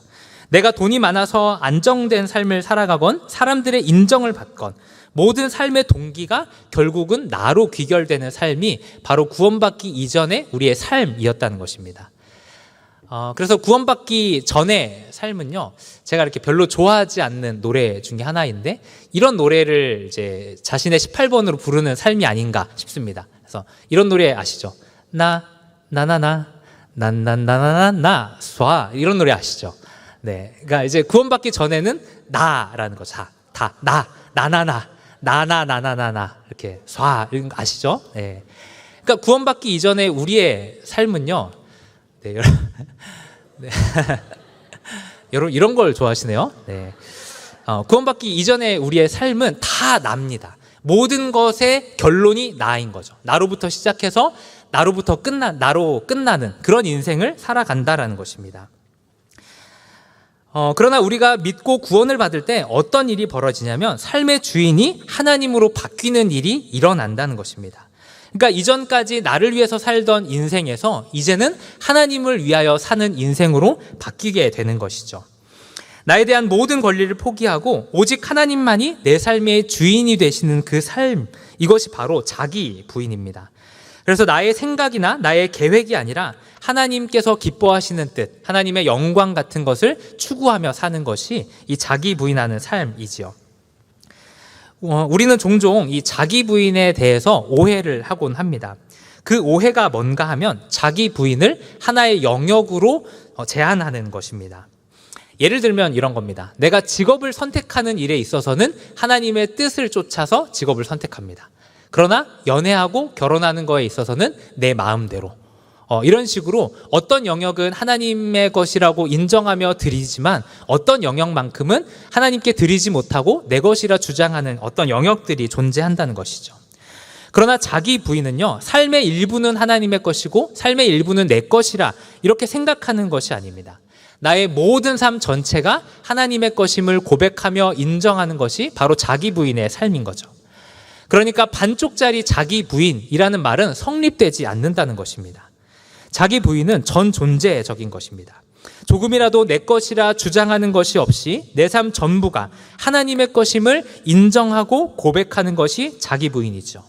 내가 돈이 많아서 안정된 삶을 살아가건 사람들의 인정을 받건 모든 삶의 동기가 결국은 나로 귀결되는 삶이 바로 구원받기 이전의 우리의 삶이었다는 것입니다. 그래서 구원받기 전의 삶은요, 제가 이렇게 별로 좋아하지 않는 노래 중에 하나인데, 이런 노래를 이제 자신의 18번으로 부르는 삶이 아닌가 싶습니다. 그래서 이런 노래 아시죠? 나나나나 난난나나나 쏴, 이런 노래 아시죠? 네, 그러니까 이제 구원받기 전에는 나라는 거죠. 나나나 나나나나나 이렇게 쏴, 이런 거 아시죠? 네. 그러니까 구원받기 이전에 우리의 삶은요, 네, 네. 여러분 이런 걸 좋아하시네요. 네. 구원받기 이전에 우리의 삶은 다 납니다. 모든 것의 결론이 나인 거죠. 나로부터 시작해서 나로 끝나는 그런 인생을 살아간다라는 것입니다. 그러나 우리가 믿고 구원을 받을 때 어떤 일이 벌어지냐면 삶의 주인이 하나님으로 바뀌는 일이 일어난다는 것입니다. 그러니까 이전까지 나를 위해서 살던 인생에서 이제는 하나님을 위하여 사는 인생으로 바뀌게 되는 것이죠. 나에 대한 모든 권리를 포기하고 오직 하나님만이 내 삶의 주인이 되시는 그 삶, 이것이 바로 자기 부인입니다. 그래서 나의 생각이나 나의 계획이 아니라 하나님께서 기뻐하시는 뜻, 하나님의 영광 같은 것을 추구하며 사는 것이 이 자기 부인하는 삶이지요. 우리는 종종 이 자기 부인에 대해서 오해를 하곤 합니다. 그 오해가 뭔가 하면 자기 부인을 하나의 영역으로 제한하는 것입니다. 예를 들면 이런 겁니다. 내가 직업을 선택하는 일에 있어서는 하나님의 뜻을 쫓아서 직업을 선택합니다. 그러나 연애하고 결혼하는 거에 있어서는 내 마음대로, 이런 식으로 어떤 영역은 하나님의 것이라고 인정하며 드리지만 어떤 영역만큼은 하나님께 드리지 못하고 내 것이라 주장하는 어떤 영역들이 존재한다는 것이죠. 그러나 자기 부인은요, 삶의 일부는 하나님의 것이고 삶의 일부는 내 것이라 이렇게 생각하는 것이 아닙니다. 나의 모든 삶 전체가 하나님의 것임을 고백하며 인정하는 것이 바로 자기 부인의 삶인 거죠. 그러니까 반쪽짜리 자기 부인이라는 말은 성립되지 않는다는 것입니다. 자기 부인은 전 존재적인 것입니다. 조금이라도 내 것이라 주장하는 것이 없이 내 삶 전부가 하나님의 것임을 인정하고 고백하는 것이 자기 부인이죠.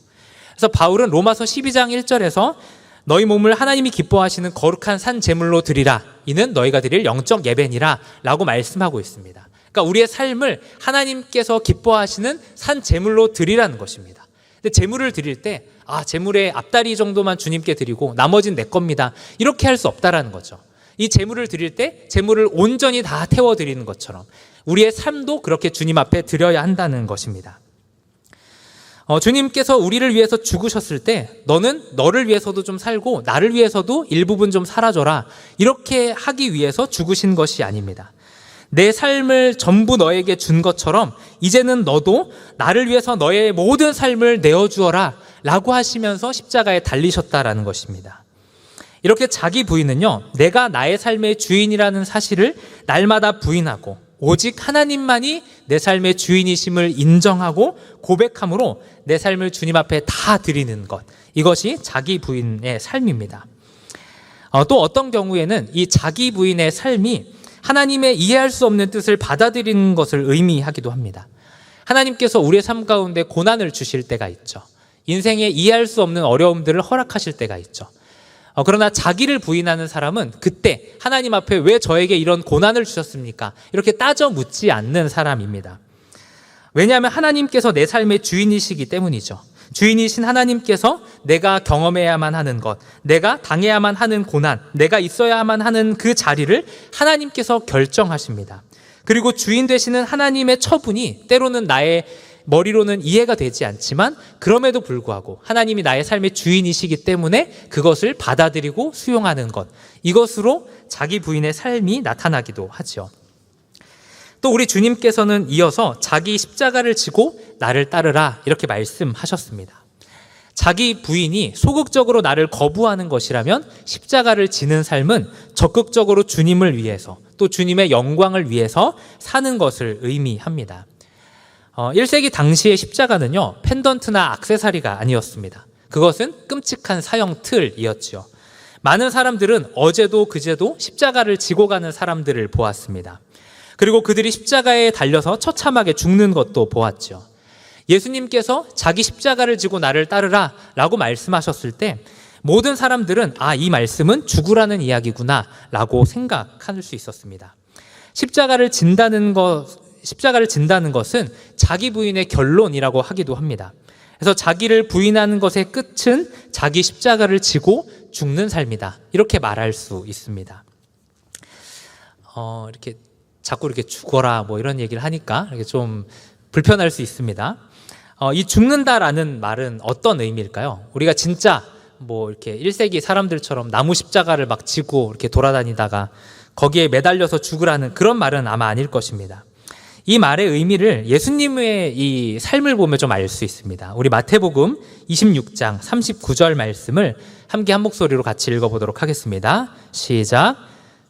그래서 바울은 로마서 12장 1절에서 너희 몸을 하나님이 기뻐하시는 거룩한 산 제물로 드리라, 이는 너희가 드릴 영적 예배니라 라고 말씀하고 있습니다. 그러니까 우리의 삶을 하나님께서 기뻐하시는 산 제물로 드리라는 것입니다. 근데 제물을 드릴 때 제물의 앞다리 정도만 주님께 드리고 나머지는 내 겁니다, 이렇게 할 수 없다라는 거죠. 이 제물을 드릴 때 제물을 온전히 다 태워 드리는 것처럼 우리의 삶도 그렇게 주님 앞에 드려야 한다는 것입니다. 주님께서 우리를 위해서 죽으셨을 때 너는 너를 위해서도 좀 살고 나를 위해서도 일부분 좀 살아줘라, 이렇게 하기 위해서 죽으신 것이 아닙니다. 내 삶을 전부 너에게 준 것처럼 이제는 너도 나를 위해서 너의 모든 삶을 내어주어라 라고 하시면서 십자가에 달리셨다라는 것입니다. 이렇게 자기 부인은요, 내가 나의 삶의 주인이라는 사실을 날마다 부인하고 오직 하나님만이 내 삶의 주인이심을 인정하고 고백함으로 내 삶을 주님 앞에 다 드리는 것, 이것이 자기 부인의 삶입니다. 또 어떤 경우에는 이 자기 부인의 삶이 하나님의 이해할 수 없는 뜻을 받아들이는 것을 의미하기도 합니다. 하나님께서 우리의 삶 가운데 고난을 주실 때가 있죠. 인생에 이해할 수 없는 어려움들을 허락하실 때가 있죠. 그러나 자기를 부인하는 사람은 그때 하나님 앞에 왜 저에게 이런 고난을 주셨습니까? 이렇게 따져 묻지 않는 사람입니다. 왜냐하면 하나님께서 내 삶의 주인이시기 때문이죠. 주인이신 하나님께서 내가 경험해야만 하는 것, 내가 당해야만 하는 고난, 내가 있어야만 하는 그 자리를 하나님께서 결정하십니다. 그리고 주인 되시는 하나님의 처분이 때로는 나의 머리로는 이해가 되지 않지만 그럼에도 불구하고 하나님이 나의 삶의 주인이시기 때문에 그것을 받아들이고 수용하는 것, 이것으로 자기 부인의 삶이 나타나기도 하죠. 또 우리 주님께서는 이어서 자기 십자가를 지고 나를 따르라 이렇게 말씀하셨습니다. 자기 부인이 소극적으로 나를 거부하는 것이라면 십자가를 지는 삶은 적극적으로 주님을 위해서 또 주님의 영광을 위해서 사는 것을 의미합니다. 1세기 당시의 십자가는요, 펜던트나 액세서리가 아니었습니다. 그것은 끔찍한 사형 틀이었지요. 많은 사람들은 어제도 그제도 십자가를 지고 가는 사람들을 보았습니다. 그리고 그들이 십자가에 달려서 처참하게 죽는 것도 보았죠. 예수님께서 자기 십자가를 지고 나를 따르라 라고 말씀하셨을 때 모든 사람들은 이 말씀은 죽으라는 이야기구나 라고 생각할 수 있었습니다. 십자가를 진다는 것은 자기 부인의 결론이라고 하기도 합니다. 그래서 자기를 부인하는 것의 끝은 자기 십자가를 지고 죽는 삶이다. 이렇게 말할 수 있습니다. 이렇게 자꾸 이렇게 죽어라 뭐 이런 얘기를 하니까 이렇게 좀 불편할 수 있습니다. 이 죽는다라는 말은 어떤 의미일까요? 우리가 진짜 뭐 이렇게 1세기 사람들처럼 나무 십자가를 막 지고 이렇게 돌아다니다가 거기에 매달려서 죽으라는 그런 말은 아마 아닐 것입니다. 이 말의 의미를 예수님의 이 삶을 보면 좀 알 수 있습니다. 우리 마태복음 26장 39절 말씀을 함께 한 목소리로 같이 읽어보도록 하겠습니다. 시작.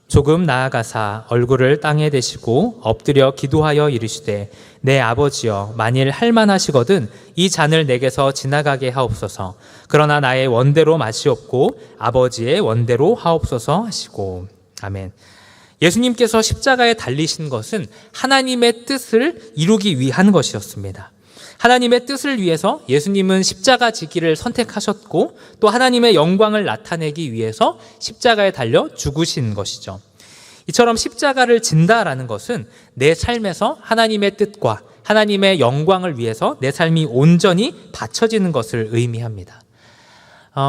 조금 나아가사 얼굴을 땅에 대시고 엎드려 기도하여 이르시되 내 아버지여 만일 할만하시거든 이 잔을 내게서 지나가게 하옵소서. 그러나 나의 원대로 마시옵고 아버지의 원대로 하옵소서 하시고. 아멘. 예수님께서 십자가에 달리신 것은 하나님의 뜻을 이루기 위한 것이었습니다. 하나님의 뜻을 위해서 예수님은 십자가 지기를 선택하셨고 또 하나님의 영광을 나타내기 위해서 십자가에 달려 죽으신 것이죠. 이처럼 십자가를 진다라는 것은 내 삶에서 하나님의 뜻과 하나님의 영광을 위해서 내 삶이 온전히 바쳐지는 것을 의미합니다.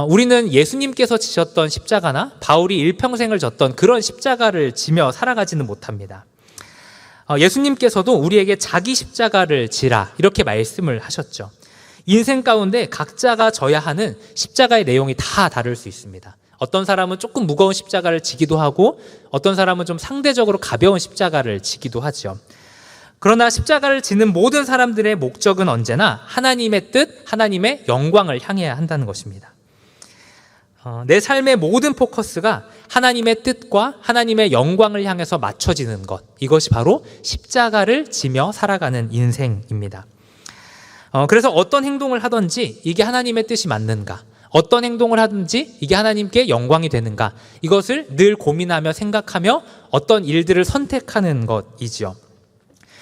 우리는 예수님께서 지셨던 십자가나 바울이 일평생을 졌던 그런 십자가를 지며 살아가지는 못합니다. 예수님께서도 우리에게 자기 십자가를 지라 이렇게 말씀을 하셨죠. 인생 가운데 각자가 져야 하는 십자가의 내용이 다 다를 수 있습니다. 어떤 사람은 조금 무거운 십자가를 지기도 하고 어떤 사람은 좀 상대적으로 가벼운 십자가를 지기도 하죠. 그러나 십자가를 지는 모든 사람들의 목적은 언제나 하나님의 뜻, 하나님의 영광을 향해야 한다는 것입니다. 내 삶의 모든 포커스가 하나님의 뜻과 하나님의 영광을 향해서 맞춰지는 것, 이것이 바로 십자가를 지며 살아가는 인생입니다. 그래서 어떤 행동을 하든지 이게 하나님의 뜻이 맞는가, 어떤 행동을 하든지 이게 하나님께 영광이 되는가, 이것을 늘 고민하며 생각하며 어떤 일들을 선택하는 것이지요.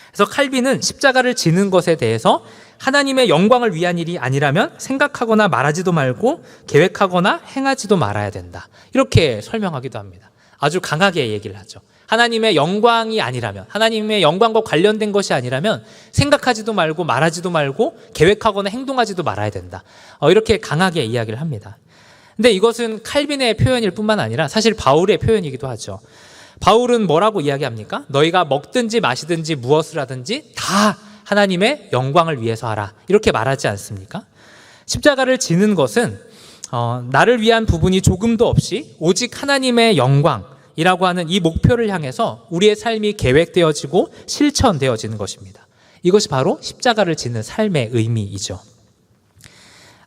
그래서 칼빈은 십자가를 지는 것에 대해서 하나님의 영광을 위한 일이 아니라면 생각하거나 말하지도 말고 계획하거나 행하지도 말아야 된다. 이렇게 설명하기도 합니다. 아주 강하게 얘기를 하죠. 하나님의 영광이 아니라면, 하나님의 영광과 관련된 것이 아니라면 생각하지도 말고 말하지도 말고 계획하거나 행동하지도 말아야 된다. 이렇게 강하게 이야기를 합니다. 근데 이것은 칼빈의 표현일 뿐만 아니라 사실 바울의 표현이기도 하죠. 바울은 뭐라고 이야기합니까? 너희가 먹든지 마시든지 무엇을 하든지 다 하나님의 영광을 위해서 하라. 이렇게 말하지 않습니까? 십자가를 지는 것은 나를 위한 부분이 조금도 없이 오직 하나님의 영광이라고 하는 이 목표를 향해서 우리의 삶이 계획되어지고 실천되어지는 것입니다. 이것이 바로 십자가를 지는 삶의 의미이죠.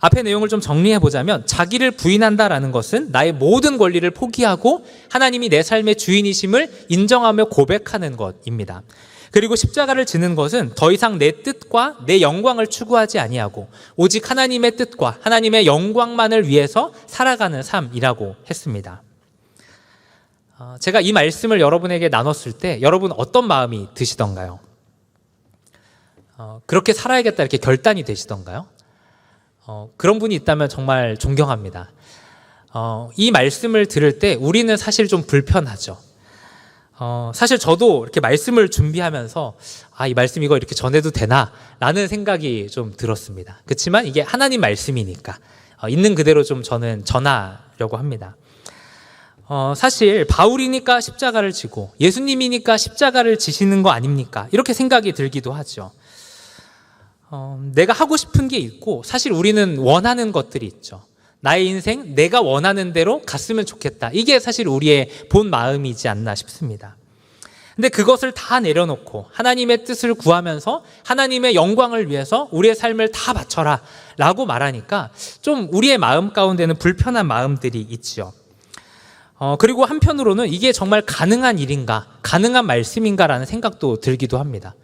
앞의 내용을 좀 정리해 보자면 자기를 부인한다라는 것은 나의 모든 권리를 포기하고 하나님이 내 삶의 주인이심을 인정하며 고백하는 것입니다. 그리고 십자가를 지는 것은 더 이상 내 뜻과 내 영광을 추구하지 아니하고 오직 하나님의 뜻과 하나님의 영광만을 위해서 살아가는 삶이라고 했습니다. 제가 이 말씀을 여러분에게 나눴을 때 여러분 어떤 마음이 드시던가요? 그렇게 살아야겠다 이렇게 결단이 되시던가요? 그런 분이 있다면 정말 존경합니다. 이 말씀을 들을 때 우리는 사실 좀 불편하죠. 사실 저도 이렇게 말씀을 준비하면서 이 말씀 이거 이렇게 전해도 되나? 라는 생각이 좀 들었습니다. 그렇지만 이게 하나님 말씀이니까 있는 그대로 좀 저는 전하려고 합니다. 사실 바울이니까 십자가를 지고 예수님이니까 십자가를 지시는 거 아닙니까? 이렇게 생각이 들기도 하죠. 내가 하고 싶은 게 있고 사실 우리는 원하는 것들이 있죠. 나의 인생 내가 원하는 대로 갔으면 좋겠다. 이게 사실 우리의 본 마음이지 않나 싶습니다. 근데 그것을 다 내려놓고 하나님의 뜻을 구하면서 하나님의 영광을 위해서 우리의 삶을 다 바쳐라 라고 말하니까 좀 우리의 마음 가운데는 불편한 마음들이 있죠. 그리고 한편으로는 이게 정말 가능한 일인가, 가능한 말씀인가라는 생각도 들기도 합니다.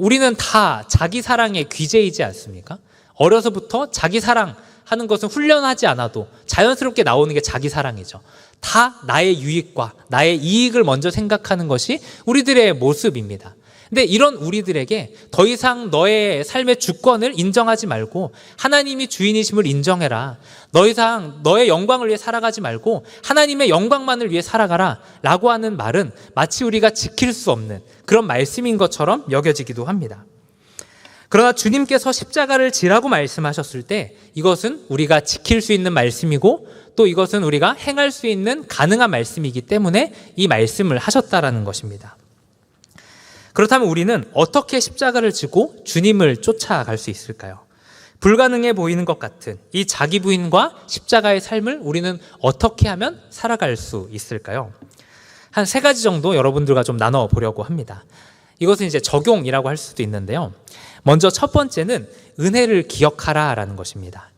우리는 다 자기 사랑의 귀재이지 않습니까? 어려서부터 자기 사랑하는 것은 훈련하지 않아도 자연스럽게 나오는 게 자기 사랑이죠. 다 나의 유익과 나의 이익을 먼저 생각하는 것이 우리들의 모습입니다. 근데 이런 우리들에게 더 이상 너의 삶의 주권을 인정하지 말고 하나님이 주인이심을 인정해라. 더 이상 너의 영광을 위해 살아가지 말고 하나님의 영광만을 위해 살아가라 라고 하는 말은 마치 우리가 지킬 수 없는 그런 말씀인 것처럼 여겨지기도 합니다. 그러나 주님께서 십자가를 지라고 말씀하셨을 때 이것은 우리가 지킬 수 있는 말씀이고 또 이것은 우리가 행할 수 있는 가능한 말씀이기 때문에 이 말씀을 하셨다라는 것입니다. 그렇다면 우리는 어떻게 십자가를 지고 주님을 쫓아갈 수 있을까요? 불가능해 보이는 것 같은 이 자기 부인과 십자가의 삶을 우리는 어떻게 하면 살아갈 수 있을까요? 한 3가지 정도 여러분들과 좀 나눠보려고 합니다. 이것은 이제 적용이라고 할 수도 있는데요. 먼저 첫 번째는 은혜를 기억하라라는 것입니다.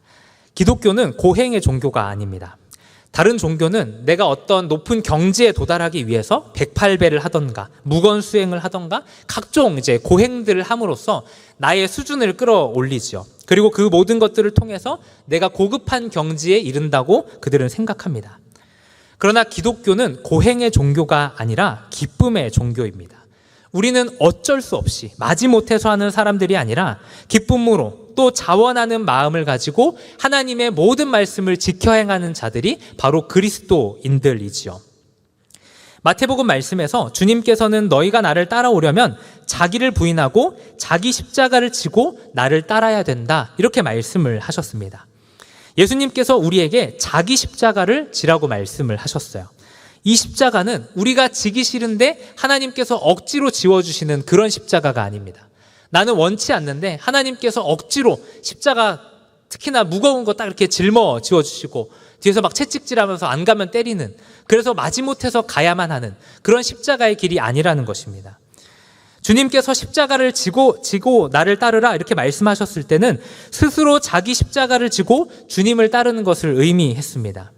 기독교는 고행의 종교가 아닙니다. 다른 종교는 내가 어떤 높은 경지에 도달하기 위해서 108배를 하던가 무건 수행을 하던가 각종 이제 고행들을 함으로써 나의 수준을 끌어올리죠. 그리고 그 모든 것들을 통해서 내가 고급한 경지에 이른다고 그들은 생각합니다. 그러나 기독교는 고행의 종교가 아니라 기쁨의 종교입니다. 우리는 어쩔 수 없이 마지못해서 하는 사람들이 아니라 기쁨으로 또 자원하는 마음을 가지고 하나님의 모든 말씀을 지켜 행하는 자들이 바로 그리스도인들이지요. 마태복음 말씀에서 주님께서는 너희가 나를 따라오려면 자기를 부인하고 자기 십자가를 지고 나를 따라야 된다 이렇게 말씀을 하셨습니다. 예수님께서 우리에게 자기 십자가를 지라고 말씀을 하셨어요. 이 십자가는 우리가 지기 싫은데 하나님께서 억지로 지워주시는 그런 십자가가 아닙니다. 나는 원치 않는데 하나님께서 억지로 십자가 특히나 무거운 거 딱 이렇게 짊어 지워주시고 뒤에서 막 채찍질하면서 안 가면 때리는 그래서 마지못해서 가야만 하는 그런 십자가의 길이 아니라는 것입니다. 주님께서 십자가를 지고 나를 따르라 이렇게 말씀하셨을 때는 스스로 자기 십자가를 지고 주님을 따르는 것을 의미했습니다.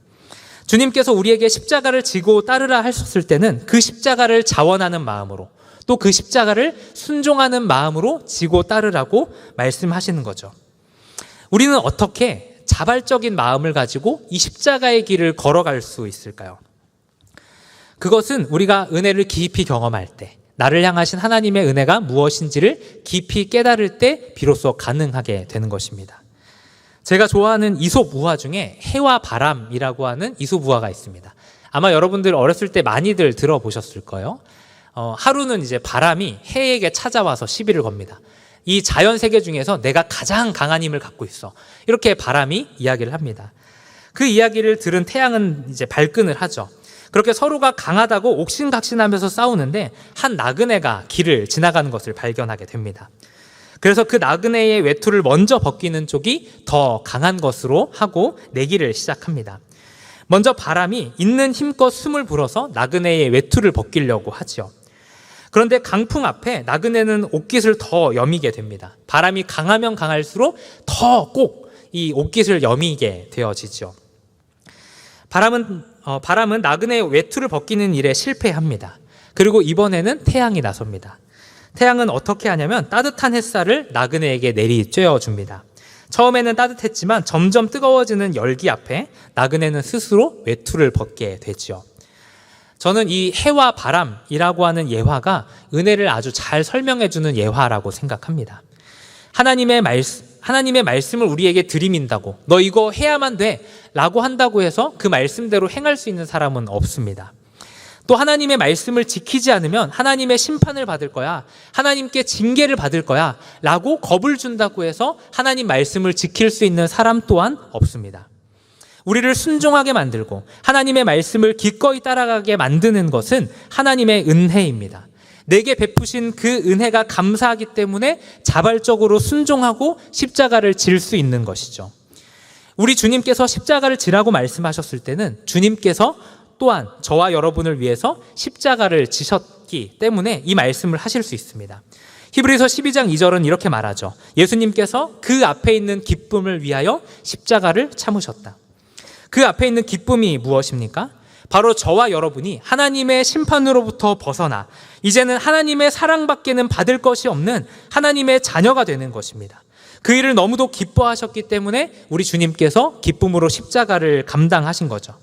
주님께서 우리에게 십자가를 지고 따르라 하셨을 때는 그 십자가를 자원하는 마음으로 또 그 십자가를 순종하는 마음으로 지고 따르라고 말씀하시는 거죠. 우리는 어떻게 자발적인 마음을 가지고 이 십자가의 길을 걸어갈 수 있을까요? 그것은 우리가 은혜를 깊이 경험할 때, 나를 향하신 하나님의 은혜가 무엇인지를 깊이 깨달을 때 비로소 가능하게 되는 것입니다. 제가 좋아하는 이솝 우화 중에 해와 바람이라고 하는 이솝 우화가 있습니다. 아마 여러분들 어렸을 때 많이들 들어보셨을 거예요. 하루는 이제 바람이 해에게 찾아와서 시비를 겁니다. 이 자연 세계 중에서 내가 가장 강한 힘을 갖고 있어. 이렇게 바람이 이야기를 합니다. 그 이야기를 들은 태양은 이제 발끈을 하죠. 그렇게 서로가 강하다고 옥신각신하면서 싸우는데 한 나그네가 길을 지나가는 것을 발견하게 됩니다. 그래서 그 나그네의 외투를 먼저 벗기는 쪽이 더 강한 것으로 하고 내기를 시작합니다. 먼저 바람이 있는 힘껏 숨을 불어서 나그네의 외투를 벗기려고 하죠. 그런데 강풍 앞에 나그네는 옷깃을 더 여미게 됩니다. 바람이 강하면 강할수록 더 꼭 이 옷깃을 여미게 되어지죠. 바람은 나그네의 외투를 벗기는 일에 실패합니다. 그리고 이번에는 태양이 나섭니다. 태양은 어떻게 하냐면 따뜻한 햇살을 나그네에게 내리쬐어 줍니다. 처음에는 따뜻했지만 점점 뜨거워지는 열기 앞에 나그네는 스스로 외투를 벗게 되죠. 저는 이 해와 바람이라고 하는 예화가 은혜를 아주 잘 설명해주는 예화라고 생각합니다. 하나님의 말씀을 우리에게 들이민다고 너 이거 해야만 돼 라고 한다고 해서 그 말씀대로 행할 수 있는 사람은 없습니다. 또 하나님의 말씀을 지키지 않으면 하나님의 심판을 받을 거야, 하나님께 징계를 받을 거야 라고 겁을 준다고 해서 하나님 말씀을 지킬 수 있는 사람 또한 없습니다. 우리를 순종하게 만들고 하나님의 말씀을 기꺼이 따라가게 만드는 것은 하나님의 은혜입니다. 내게 베푸신 그 은혜가 감사하기 때문에 자발적으로 순종하고 십자가를 질 수 있는 것이죠. 우리 주님께서 십자가를 지라고 말씀하셨을 때는 주님께서 또한 저와 여러분을 위해서 십자가를 지셨기 때문에 이 말씀을 하실 수 있습니다. 히브리서 12장 2절은 이렇게 말하죠. 예수님께서 그 앞에 있는 기쁨을 위하여 십자가를 참으셨다. 그 앞에 있는 기쁨이 무엇입니까? 바로 저와 여러분이 하나님의 심판으로부터 벗어나 이제는 하나님의 사랑밖에는 받을 것이 없는 하나님의 자녀가 되는 것입니다. 그 일을 너무도 기뻐하셨기 때문에 우리 주님께서 기쁨으로 십자가를 감당하신 거죠.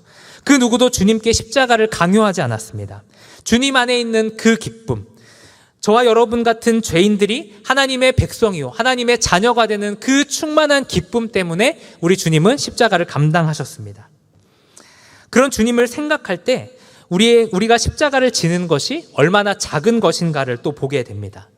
그 누구도 주님께 십자가를 강요하지 않았습니다. 주님 안에 있는 그 기쁨, 저와 여러분 같은 죄인들이 하나님의 백성이요 하나님의 자녀가 되는 그 충만한 기쁨 때문에 우리 주님은 십자가를 감당하셨습니다. 그런 주님을 생각할 때 우리가 십자가를 지는 것이 얼마나 작은 것인가를 또 보게 됩니다.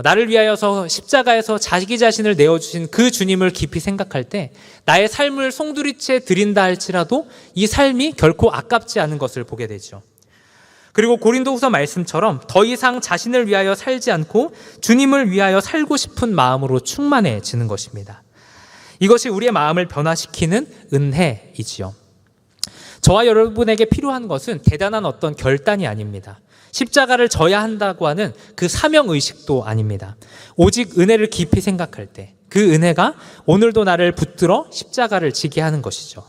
나를 위하여서 십자가에서 자기 자신을 내어주신 그 주님을 깊이 생각할 때 나의 삶을 송두리째 드린다 할지라도 이 삶이 결코 아깝지 않은 것을 보게 되죠. 그리고 고린도후서 말씀처럼 더 이상 자신을 위하여 살지 않고 주님을 위하여 살고 싶은 마음으로 충만해지는 것입니다. 이것이 우리의 마음을 변화시키는 은혜이지요. 저와 여러분에게 필요한 것은 대단한 어떤 결단이 아닙니다. 십자가를 져야 한다고 하는 그 사명의식도 아닙니다. 오직 은혜를 깊이 생각할 때 그 은혜가 오늘도 나를 붙들어 십자가를 지게 하는 것이죠.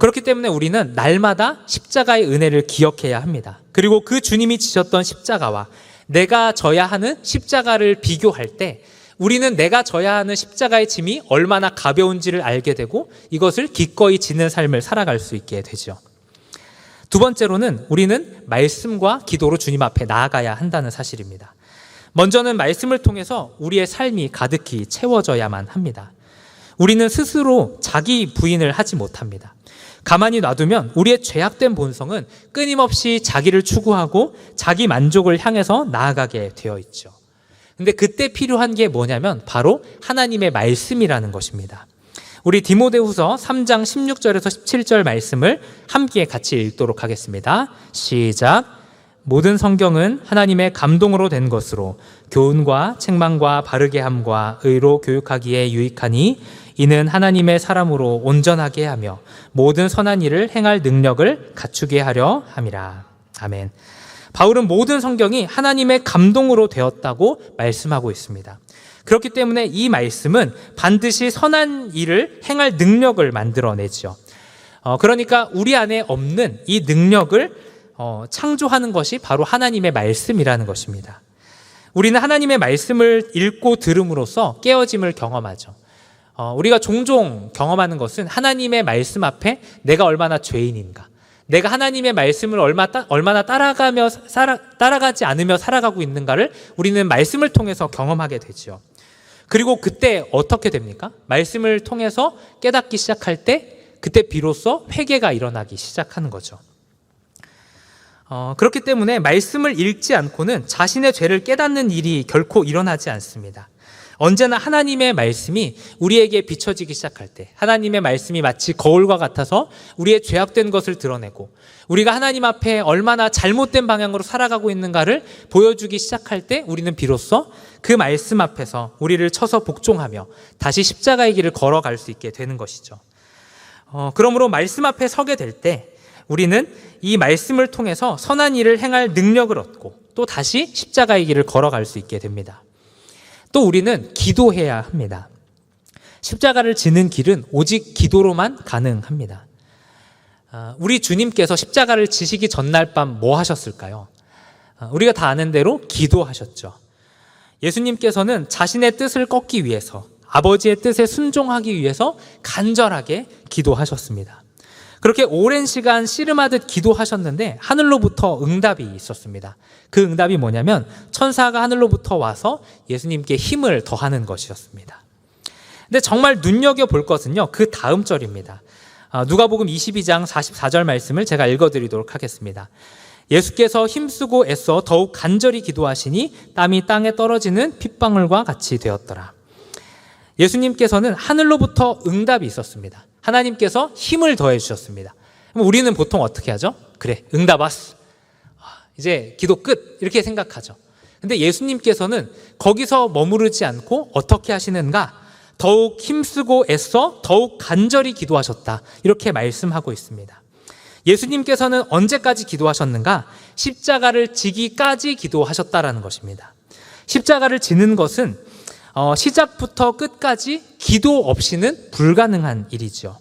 그렇기 때문에 우리는 날마다 십자가의 은혜를 기억해야 합니다. 그리고 그 주님이 지셨던 십자가와 내가 져야 하는 십자가를 비교할 때 우리는 내가 져야 하는 십자가의 짐이 얼마나 가벼운지를 알게 되고 이것을 기꺼이 지는 삶을 살아갈 수 있게 되죠. 두 번째로는 우리는 말씀과 기도로 주님 앞에 나아가야 한다는 사실입니다. 먼저는 말씀을 통해서 우리의 삶이 가득히 채워져야만 합니다. 우리는 스스로 자기 부인을 하지 못합니다. 가만히 놔두면 우리의 죄악된 본성은 끊임없이 자기를 추구하고 자기 만족을 향해서 나아가게 되어 있죠. 근데 그때 필요한 게 뭐냐면 바로 하나님의 말씀이라는 것입니다. 우리 디모데후서 3장 16절에서 17절 말씀을 함께 같이 읽도록 하겠습니다. 시작. 모든 성경은 하나님의 감동으로 된 것으로 교훈과 책망과 바르게 함과 의로 교육하기에 유익하니 이는 하나님의 사람으로 온전하게 하며 모든 선한 일을 행할 능력을 갖추게 하려 함이라. 아멘. 바울은 모든 성경이 하나님의 감동으로 되었다고 말씀하고 있습니다. 그렇기 때문에 이 말씀은 반드시 선한 일을 행할 능력을 만들어내죠. 그러니까 우리 안에 없는 이 능력을 창조하는 것이 바로 하나님의 말씀이라는 것입니다. 우리는 하나님의 말씀을 읽고 들음으로써 깨어짐을 경험하죠. 우리가 종종 경험하는 것은 하나님의 말씀 앞에 내가 얼마나 죄인인가, 내가 하나님의 말씀을 얼마나 따라가지 않으며 살아가고 있는가를 우리는 말씀을 통해서 경험하게 되죠. 그리고 그때 어떻게 됩니까? 말씀을 통해서 깨닫기 시작할 때 그때 비로소 회개가 일어나기 시작하는 거죠. 그렇기 때문에 말씀을 읽지 않고는 자신의 죄를 깨닫는 일이 결코 일어나지 않습니다. 언제나 하나님의 말씀이 우리에게 비춰지기 시작할 때, 하나님의 말씀이 마치 거울과 같아서 우리의 죄악된 것을 드러내고 우리가 하나님 앞에 얼마나 잘못된 방향으로 살아가고 있는가를 보여주기 시작할 때 우리는 비로소 그 말씀 앞에서 우리를 쳐서 복종하며 다시 십자가의 길을 걸어갈 수 있게 되는 것이죠. 그러므로 말씀 앞에 서게 될 때 우리는 이 말씀을 통해서 선한 일을 행할 능력을 얻고 또 다시 십자가의 길을 걸어갈 수 있게 됩니다. 또 우리는 기도해야 합니다. 십자가를 지는 길은 오직 기도로만 가능합니다. 우리 주님께서 십자가를 지시기 전날 밤 뭐 하셨을까요? 우리가 다 아는 대로 기도하셨죠. 예수님께서는 자신의 뜻을 꺾기 위해서, 아버지의 뜻에 순종하기 위해서 간절하게 기도하셨습니다. 그렇게 오랜 시간 씨름하듯 기도하셨는데 하늘로부터 응답이 있었습니다. 그 응답이 뭐냐면 천사가 하늘로부터 와서 예수님께 힘을 더하는 것이었습니다. 근데 정말 눈여겨볼 것은요, 그 다음 절입니다. 누가복음 22장 44절 말씀을 제가 읽어드리도록 하겠습니다. 예수께서 힘쓰고 애써 더욱 간절히 기도하시니 땀이 땅에 떨어지는 핏방울과 같이 되었더라. 예수님께서는 하늘로부터 응답이 있었습니다. 하나님께서 힘을 더해 주셨습니다. 그럼 우리는 보통 어떻게 하죠? 그래, 응답 왔어, 이제 기도 끝, 이렇게 생각하죠. 근데 예수님께서는 거기서 머무르지 않고 어떻게 하시는가? 더욱 힘쓰고 애써 더욱 간절히 기도하셨다, 이렇게 말씀하고 있습니다. 예수님께서는 언제까지 기도하셨는가? 십자가를 지기까지 기도하셨다라는 것입니다. 십자가를 지는 것은 시작부터 끝까지 기도 없이는 불가능한 일이죠.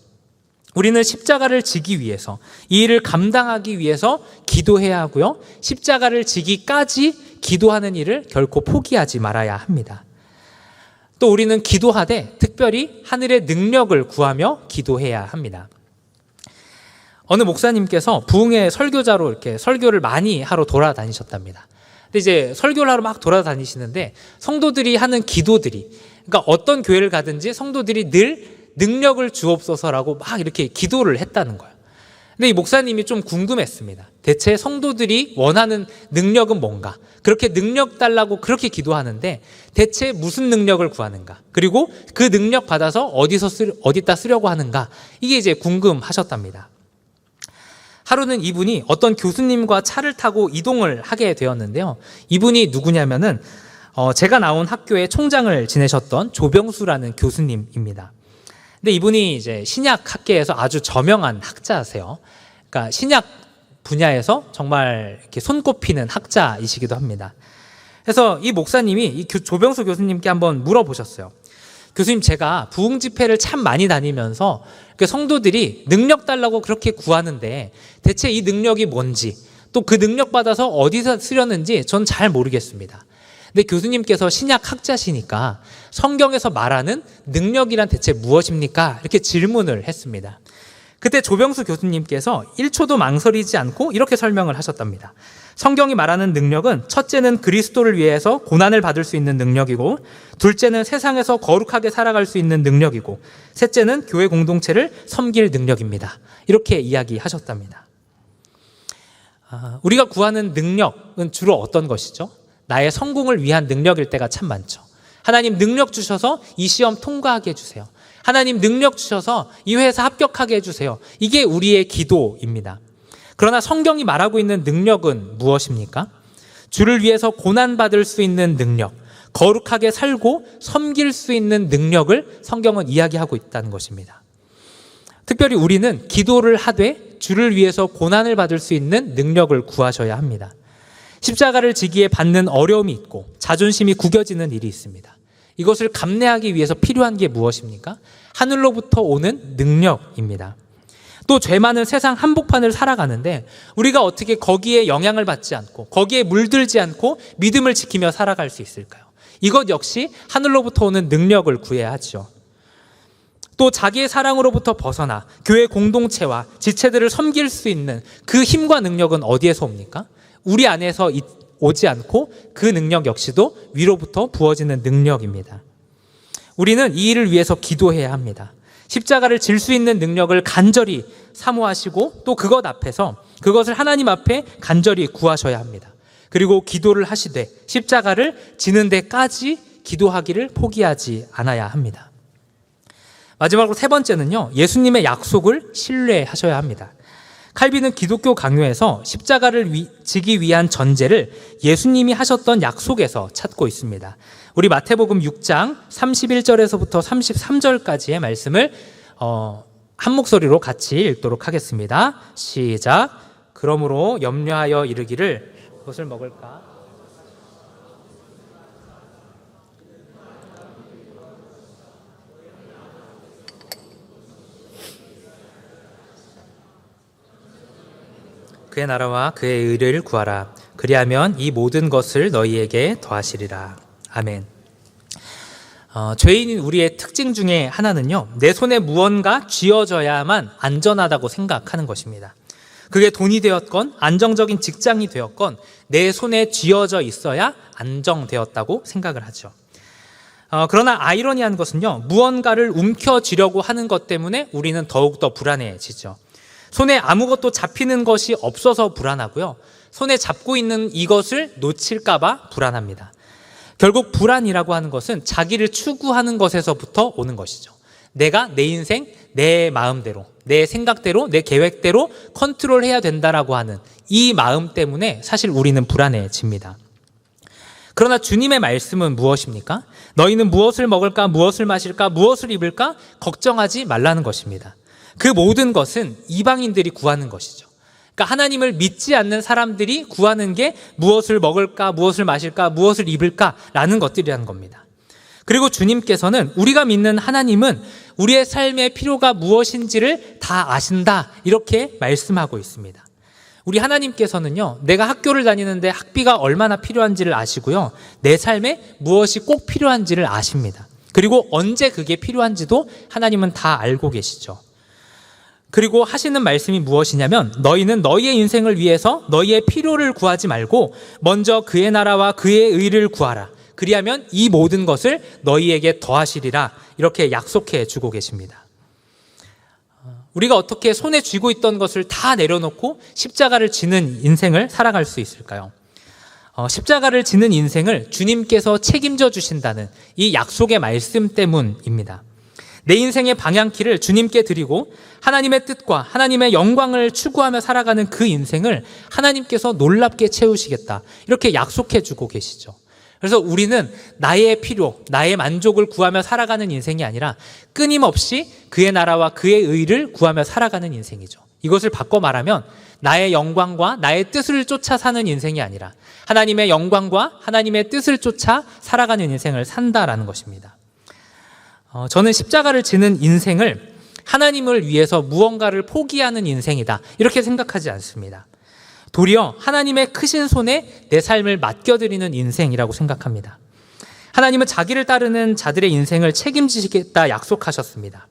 우리는 십자가를 지기 위해서, 이 일을 감당하기 위해서 기도해야 하고요. 십자가를 지기까지 기도하는 일을 결코 포기하지 말아야 합니다. 또 우리는 기도하되 특별히 하늘의 능력을 구하며 기도해야 합니다. 어느 목사님께서 부흥회 설교자로 이렇게 설교를 많이 하러 돌아다니셨답니다. 근데 이제 설교를 하러 막 돌아다니시는데 성도들이 하는 기도들이, 그러니까 어떤 교회를 가든지 성도들이 늘 능력을 주옵소서라고 막 이렇게 기도를 했다는 거예요. 근데 이 목사님이 좀 궁금했습니다. 대체 성도들이 원하는 능력은 뭔가? 그렇게 능력 달라고 그렇게 기도하는데 대체 무슨 능력을 구하는가? 그리고 그 능력 받아서 어디다 쓰려고 하는가? 이게 이제 궁금하셨답니다. 하루는 이분이 어떤 교수님과 차를 타고 이동을 하게 되었는데요. 이분이 누구냐면은 제가 나온 학교의 총장을 지내셨던 조병수라는 교수님입니다. 근데 이분이 이제 신약 학계에서 아주 저명한 학자세요. 그러니까 신약 분야에서 정말 이렇게 손꼽히는 학자이시기도 합니다. 그래서 이 목사님이 이 조병수 교수님께 한번 물어보셨어요. 교수님, 제가 부흥 집회를 참 많이 다니면서 성도들이 능력 달라고 그렇게 구하는데 대체 이 능력이 뭔지, 또 그 능력 받아서 어디서 쓰려는지 전 잘 모르겠습니다. 근데 교수님께서 신약 학자시니까 성경에서 말하는 능력이란 대체 무엇입니까? 이렇게 질문을 했습니다. 그때 조병수 교수님께서 1초도 망설이지 않고 이렇게 설명을 하셨답니다. 성경이 말하는 능력은 첫째는 그리스도를 위해서 고난을 받을 수 있는 능력이고, 둘째는 세상에서 거룩하게 살아갈 수 있는 능력이고, 셋째는 교회 공동체를 섬길 능력입니다. 이렇게 이야기하셨답니다. 우리가 구하는 능력은 주로 어떤 것이죠? 나의 성공을 위한 능력일 때가 참 많죠. 하나님 능력 주셔서 이 시험 통과하게 해주세요. 하나님 능력 주셔서 이 회사 합격하게 해주세요. 이게 우리의 기도입니다. 그러나 성경이 말하고 있는 능력은 무엇입니까? 주를 위해서 고난받을 수 있는 능력, 거룩하게 살고 섬길 수 있는 능력을 성경은 이야기하고 있다는 것입니다. 특별히 우리는 기도를 하되 주를 위해서 고난을 받을 수 있는 능력을 구하셔야 합니다. 십자가를 지기에 받는 어려움이 있고 자존심이 구겨지는 일이 있습니다. 이것을 감내하기 위해서 필요한 게 무엇입니까? 하늘로부터 오는 능력입니다. 또 죄 많은 세상 한복판을 살아가는데 우리가 어떻게 거기에 영향을 받지 않고 거기에 물들지 않고 믿음을 지키며 살아갈 수 있을까요? 이것 역시 하늘로부터 오는 능력을 구해야 하죠. 또 자기의 사랑으로부터 벗어나 교회 공동체와 지체들을 섬길 수 있는 그 힘과 능력은 어디에서 옵니까? 우리 안에서 오지 않고 그 능력 역시도 위로부터 부어지는 능력입니다. 우리는 이 일을 위해서 기도해야 합니다. 십자가를 질 수 있는 능력을 간절히 사모하시고 또 그것 앞에서 그것을 하나님 앞에 간절히 구하셔야 합니다. 그리고 기도를 하시되 십자가를 지는 데까지 기도하기를 포기하지 않아야 합니다. 마지막으로 세 번째는요, 예수님의 약속을 신뢰하셔야 합니다. 칼빈은 기독교 강요에서 십자가를 지기 위한 전제를 예수님이 하셨던 약속에서 찾고 있습니다. 우리 마태복음 6장 31절에서부터 33절까지의 말씀을 한 목소리로 같이 읽도록 하겠습니다. 시작. 그러므로 염려하여 이르기를 무엇을 먹을까? 그의 나라와 그의 의를 구하라. 그리하면 이 모든 것을 너희에게 더하시리라. 아멘. 죄인인 우리의 특징 중에 하나는요, 내 손에 무언가 쥐어져야만 안전하다고 생각하는 것입니다. 그게 돈이 되었건 안정적인 직장이 되었건 내 손에 쥐어져 있어야 안정되었다고 생각을 하죠. 그러나 아이러니한 것은요, 무언가를 움켜쥐려고 하는 것 때문에 우리는 더욱더 불안해지죠. 손에 아무것도 잡히는 것이 없어서 불안하고요, 손에 잡고 있는 이것을 놓칠까 봐 불안합니다. 결국 불안이라고 하는 것은 자기를 추구하는 것에서부터 오는 것이죠. 내가 내 인생, 내 마음대로, 내 생각대로, 내 계획대로 컨트롤해야 된다라고 하는 이 마음 때문에 사실 우리는 불안해집니다. 그러나 주님의 말씀은 무엇입니까? 너희는 무엇을 먹을까, 무엇을 마실까, 무엇을 입을까 걱정하지 말라는 것입니다. 그 모든 것은 이방인들이 구하는 것이죠. 그러니까 하나님을 믿지 않는 사람들이 구하는 게 무엇을 먹을까, 무엇을 마실까, 무엇을 입을까라는 것들이라는 겁니다. 그리고 주님께서는 우리가 믿는 하나님은 우리의 삶의 필요가 무엇인지를 다 아신다, 이렇게 말씀하고 있습니다. 우리 하나님께서는요, 내가 학교를 다니는데 학비가 얼마나 필요한지를 아시고요, 내 삶에 무엇이 꼭 필요한지를 아십니다. 그리고 언제 그게 필요한지도 하나님은 다 알고 계시죠. 그리고 하시는 말씀이 무엇이냐면, 너희는 너희의 인생을 위해서 너희의 필요를 구하지 말고 먼저 그의 나라와 그의 의를 구하라. 그리하면 이 모든 것을 너희에게 더하시리라, 이렇게 약속해 주고 계십니다. 우리가 어떻게 손에 쥐고 있던 것을 다 내려놓고 십자가를 지는 인생을 살아갈 수 있을까요? 십자가를 지는 인생을 주님께서 책임져 주신다는 이 약속의 말씀 때문입니다. 내 인생의 방향키를 주님께 드리고 하나님의 뜻과 하나님의 영광을 추구하며 살아가는 그 인생을 하나님께서 놀랍게 채우시겠다, 이렇게 약속해 주고 계시죠. 그래서 우리는 나의 필요, 나의 만족을 구하며 살아가는 인생이 아니라 끊임없이 그의 나라와 그의 의를 구하며 살아가는 인생이죠. 이것을 바꿔 말하면 나의 영광과 나의 뜻을 쫓아 사는 인생이 아니라 하나님의 영광과 하나님의 뜻을 쫓아 살아가는 인생을 산다라는 것입니다. 저는 십자가를 지는 인생을 하나님을 위해서 무언가를 포기하는 인생이다, 이렇게 생각하지 않습니다. 도리어 하나님의 크신 손에 내 삶을 맡겨드리는 인생이라고 생각합니다. 하나님은 자기를 따르는 자들의 인생을 책임지시겠다 약속하셨습니다.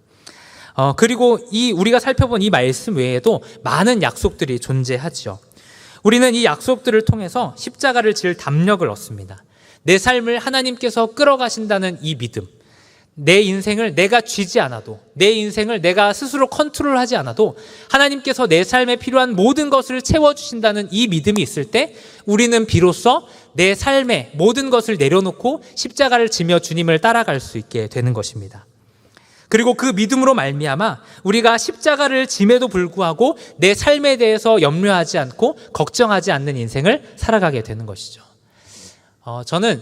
그리고 우리가 살펴본 이 말씀 외에도 많은 약속들이 존재하죠. 우리는 이 약속들을 통해서 십자가를 질 담력을 얻습니다. 내 삶을 하나님께서 끌어가신다는 이 믿음, 내 인생을 내가 쥐지 않아도, 내 인생을 내가 스스로 컨트롤하지 않아도 하나님께서 내 삶에 필요한 모든 것을 채워주신다는 이 믿음이 있을 때 우리는 비로소 내 삶의 모든 것을 내려놓고 십자가를 지며 주님을 따라갈 수 있게 되는 것입니다. 그리고 그 믿음으로 말미암아 우리가 십자가를 짐에도 불구하고 내 삶에 대해서 염려하지 않고 걱정하지 않는 인생을 살아가게 되는 것이죠. 저는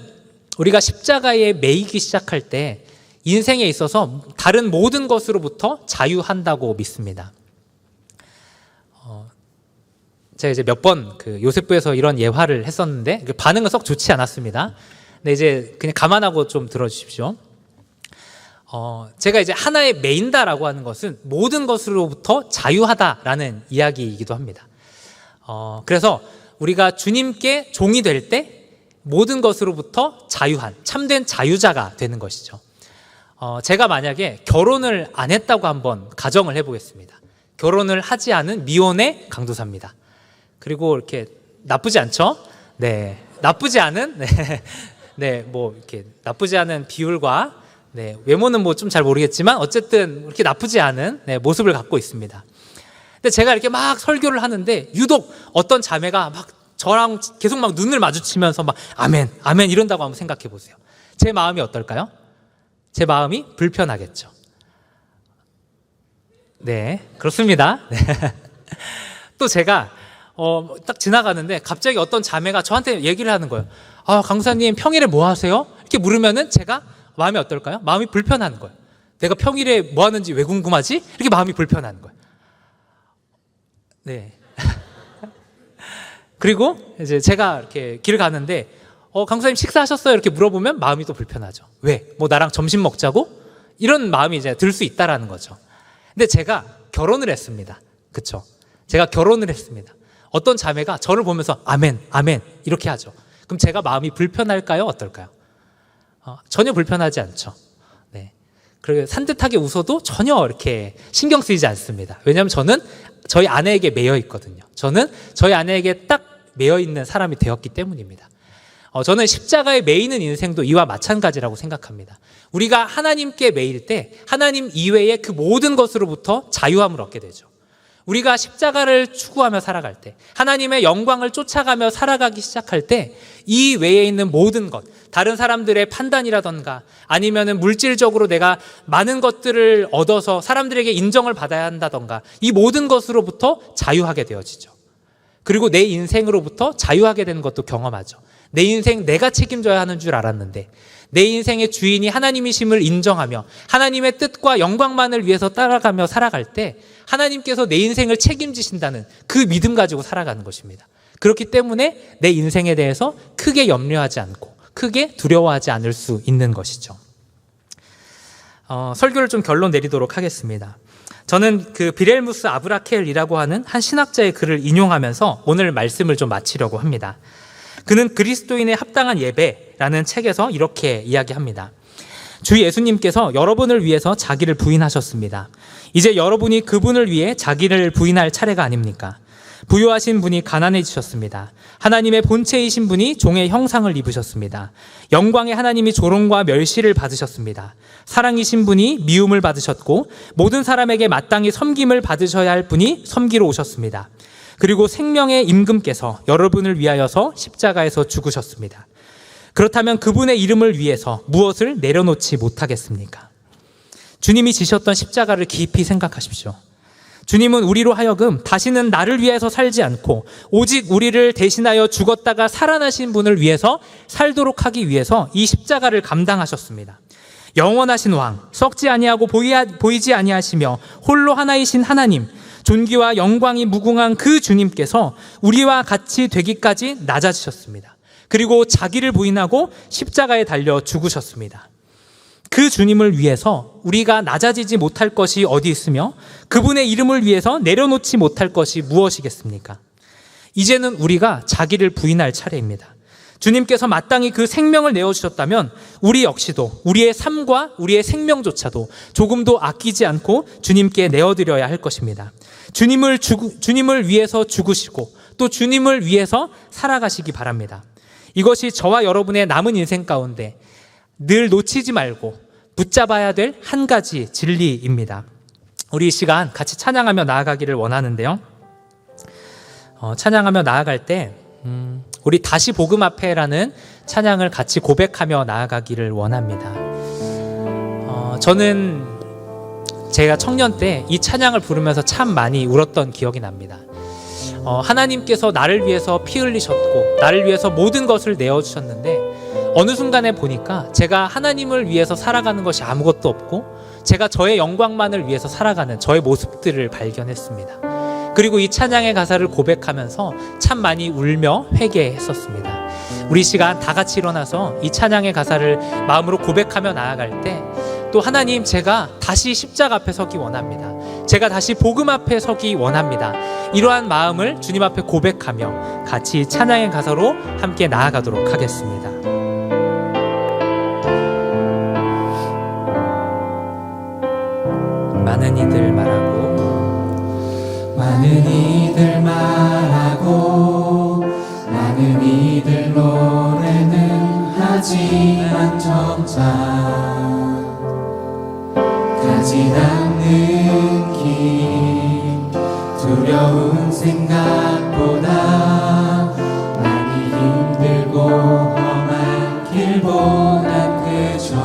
우리가 십자가에 매이기 시작할 때 인생에 있어서 다른 모든 것으로부터 자유한다고 믿습니다. 제가 이제 몇 번 요셉부에서 이런 예화를 했었는데 반응은 썩 좋지 않았습니다. 근데 이제 그냥 감안하고 좀 들어주십시오. 제가 이제 하나에 매인다라고 하는 것은 모든 것으로부터 자유하다라는 이야기이기도 합니다. 그래서 우리가 주님께 종이 될 때 모든 것으로부터 자유한, 참된 자유자가 되는 것이죠. 제가 만약에 결혼을 안 했다고 한번 가정을 해보겠습니다. 결혼을 하지 않은 미혼의 강도사입니다. 그리고 이렇게 나쁘지 않죠? 네, 나쁘지 않은, 뭐 이렇게 나쁘지 않은 비율과 외모는 뭐 좀 잘 모르겠지만 어쨌든 이렇게 나쁘지 않은 모습을 갖고 있습니다. 근데 제가 이렇게 막 설교를 하는데 유독 어떤 자매가 막 저랑 계속 막 눈을 마주치면서 막 아멘, 아멘 이런다고 한번 생각해 보세요. 제 마음이 어떨까요? 제 마음이 불편하겠죠. 네, 그렇습니다. 네. 또 제가 딱 지나가는데 갑자기 어떤 자매가 저한테 얘기를 하는 거예요. 강사님 평일에 뭐 하세요? 이렇게 물으면은 제가 마음이 어떨까요? 마음이 불편한 거예요. 내가 평일에 뭐 하는지 왜 궁금하지? 이렇게 마음이 불편한 거예요. 네. 그리고 이제 제가 이렇게 길을 가는데 강사님 식사하셨어요? 이렇게 물어보면 마음이 또 불편하죠. 왜? 뭐 나랑 점심 먹자고? 이런 마음이 이제 들 수 있다라는 거죠. 근데 제가 결혼을 했습니다. 그쵸? 제가 결혼을 했습니다. 어떤 자매가 저를 보면서 아멘, 아멘 이렇게 하죠. 그럼 제가 마음이 불편할까요? 어떨까요? 전혀 불편하지 않죠. 네. 그리고 산뜻하게 웃어도 전혀 이렇게 신경 쓰이지 않습니다. 왜냐하면 저는 저희 아내에게 매여 있거든요. 저는 저희 아내에게 딱 매여 있는 사람이 되었기 때문입니다. 저는 십자가에 매이는 인생도 이와 마찬가지라고 생각합니다. 우리가 하나님께 매일 때 하나님 이외의 그 모든 것으로부터 자유함을 얻게 되죠. 우리가 십자가를 추구하며 살아갈 때, 하나님의 영광을 쫓아가며 살아가기 시작할 때 이 외에 있는 모든 것, 다른 사람들의 판단이라던가 아니면은 물질적으로 내가 많은 것들을 얻어서 사람들에게 인정을 받아야 한다던가 이 모든 것으로부터 자유하게 되어지죠. 그리고 내 인생으로부터 자유하게 되는 것도 경험하죠. 내 인생 내가 책임져야 하는 줄 알았는데, 내 인생의 주인이 하나님이심을 인정하며 하나님의 뜻과 영광만을 위해서 따라가며 살아갈 때 하나님께서 내 인생을 책임지신다는 그 믿음 가지고 살아가는 것입니다. 그렇기 때문에 내 인생에 대해서 크게 염려하지 않고 크게 두려워하지 않을 수 있는 것이죠. 설교를 좀 결론 내리도록 하겠습니다. 저는 그 비렐무스 아브라켈이라고 하는 한 신학자의 글을 인용하면서 오늘 말씀을 좀 마치려고 합니다. 그는 그리스도인의 합당한 예배라는 책에서 이렇게 이야기합니다. 주 예수님께서 여러분을 위해서 자기를 부인하셨습니다. 이제 여러분이 그분을 위해 자기를 부인할 차례가 아닙니까? 부요하신 분이 가난해지셨습니다. 하나님의 본체이신 분이 종의 형상을 입으셨습니다. 영광의 하나님이 조롱과 멸시를 받으셨습니다. 사랑이신 분이 미움을 받으셨고 모든 사람에게 마땅히 섬김을 받으셔야 할 분이 섬기러 오셨습니다. 그리고 생명의 임금께서 여러분을 위하여서 십자가에서 죽으셨습니다. 그렇다면 그분의 이름을 위해서 무엇을 내려놓지 못하겠습니까? 주님이 지셨던 십자가를 깊이 생각하십시오. 주님은 우리로 하여금 다시는 나를 위해서 살지 않고 오직 우리를 대신하여 죽었다가 살아나신 분을 위해서 살도록 하기 위해서 이 십자가를 감당하셨습니다. 영원하신 왕, 썩지 아니하고 보이지 아니하시며 홀로 하나이신 하나님, 존귀와 영광이 무궁한 그 주님께서 우리와 같이 되기까지 낮아지셨습니다. 그리고 자기를 부인하고 십자가에 달려 죽으셨습니다. 그 주님을 위해서 우리가 낮아지지 못할 것이 어디 있으며 그분의 이름을 위해서 내려놓지 못할 것이 무엇이겠습니까? 이제는 우리가 자기를 부인할 차례입니다. 주님께서 마땅히 그 생명을 내어주셨다면 우리 역시도 우리의 삶과 우리의 생명조차도 조금도 아끼지 않고 주님께 내어드려야 할 것입니다. 주님을 위해서 죽으시고 또 주님을 위해서 살아가시기 바랍니다. 이것이 저와 여러분의 남은 인생 가운데 늘 놓치지 말고 붙잡아야 될 한 가지 진리입니다. 우리 이 시간 같이 찬양하며 나아가기를 원하는데요. 찬양하며 나아갈 때 우리 다시 복음 앞에라는 찬양을 같이 고백하며 나아가기를 원합니다. 저는 제가 청년 때 이 찬양을 부르면서 참 많이 울었던 기억이 납니다. 하나님께서 나를 위해서 피 흘리셨고 나를 위해서 모든 것을 내어주셨는데 어느 순간에 보니까 제가 하나님을 위해서 살아가는 것이 아무것도 없고 제가 저의 영광만을 위해서 살아가는 저의 모습들을 발견했습니다. 그리고 이 찬양의 가사를 고백하면서 참 많이 울며 회개했었습니다. 우리 시간 다 같이 일어나서 이 찬양의 가사를 마음으로 고백하며 나아갈 때 또 하나님, 제가 다시 십자가 앞에 서기 원합니다. 제가 다시 복음 앞에 서기 원합니다. 이러한 마음을 주님 앞에 고백하며 같이 찬양의 가사로 함께 나아가도록 하겠습니다. 많은 이들 말하고 많은 이들 노래는 하지만 정작 가진 않는 길 두려운 생각보다 많이 힘들고 험한 길보다 그저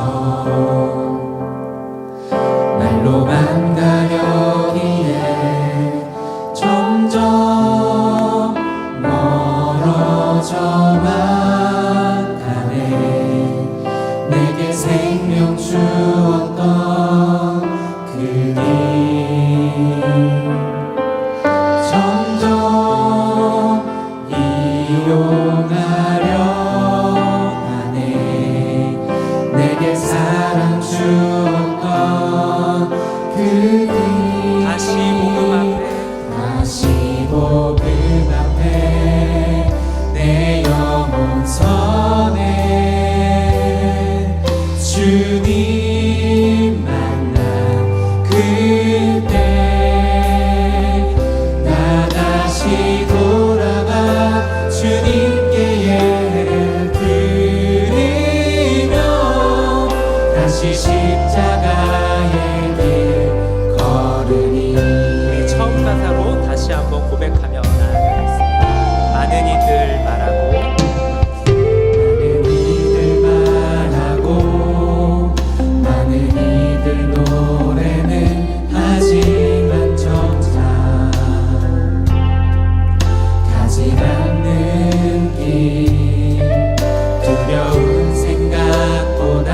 말로만 가려기에 점점 멀어져만 가네. 내게 생명 주었던 그 길 점점 이용하려 하네. 내게 사랑 주었던 그 길 다시 복음 앞에 내 영혼 서네. 주님 만난 그때 나 다시 돌아가 주님께 예를 드리며 다시 십자가의 길 걸으니. 우리 처음 가사로 다시 한번 고백하며 나아가겠습니다. 많은 이들 말하고 많은 이들 노래는 하지만 정작 가지 않는 길 두려운 생각보다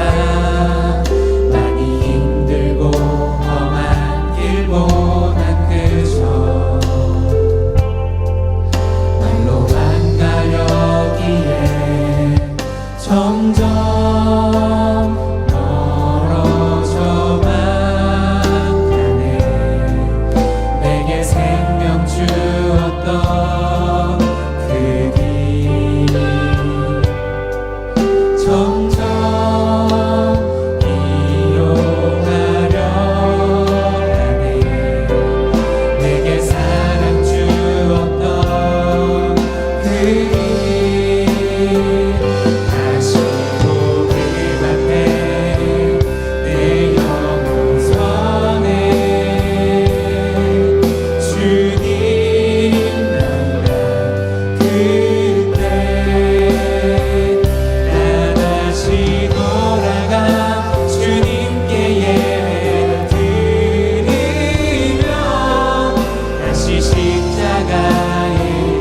십자가의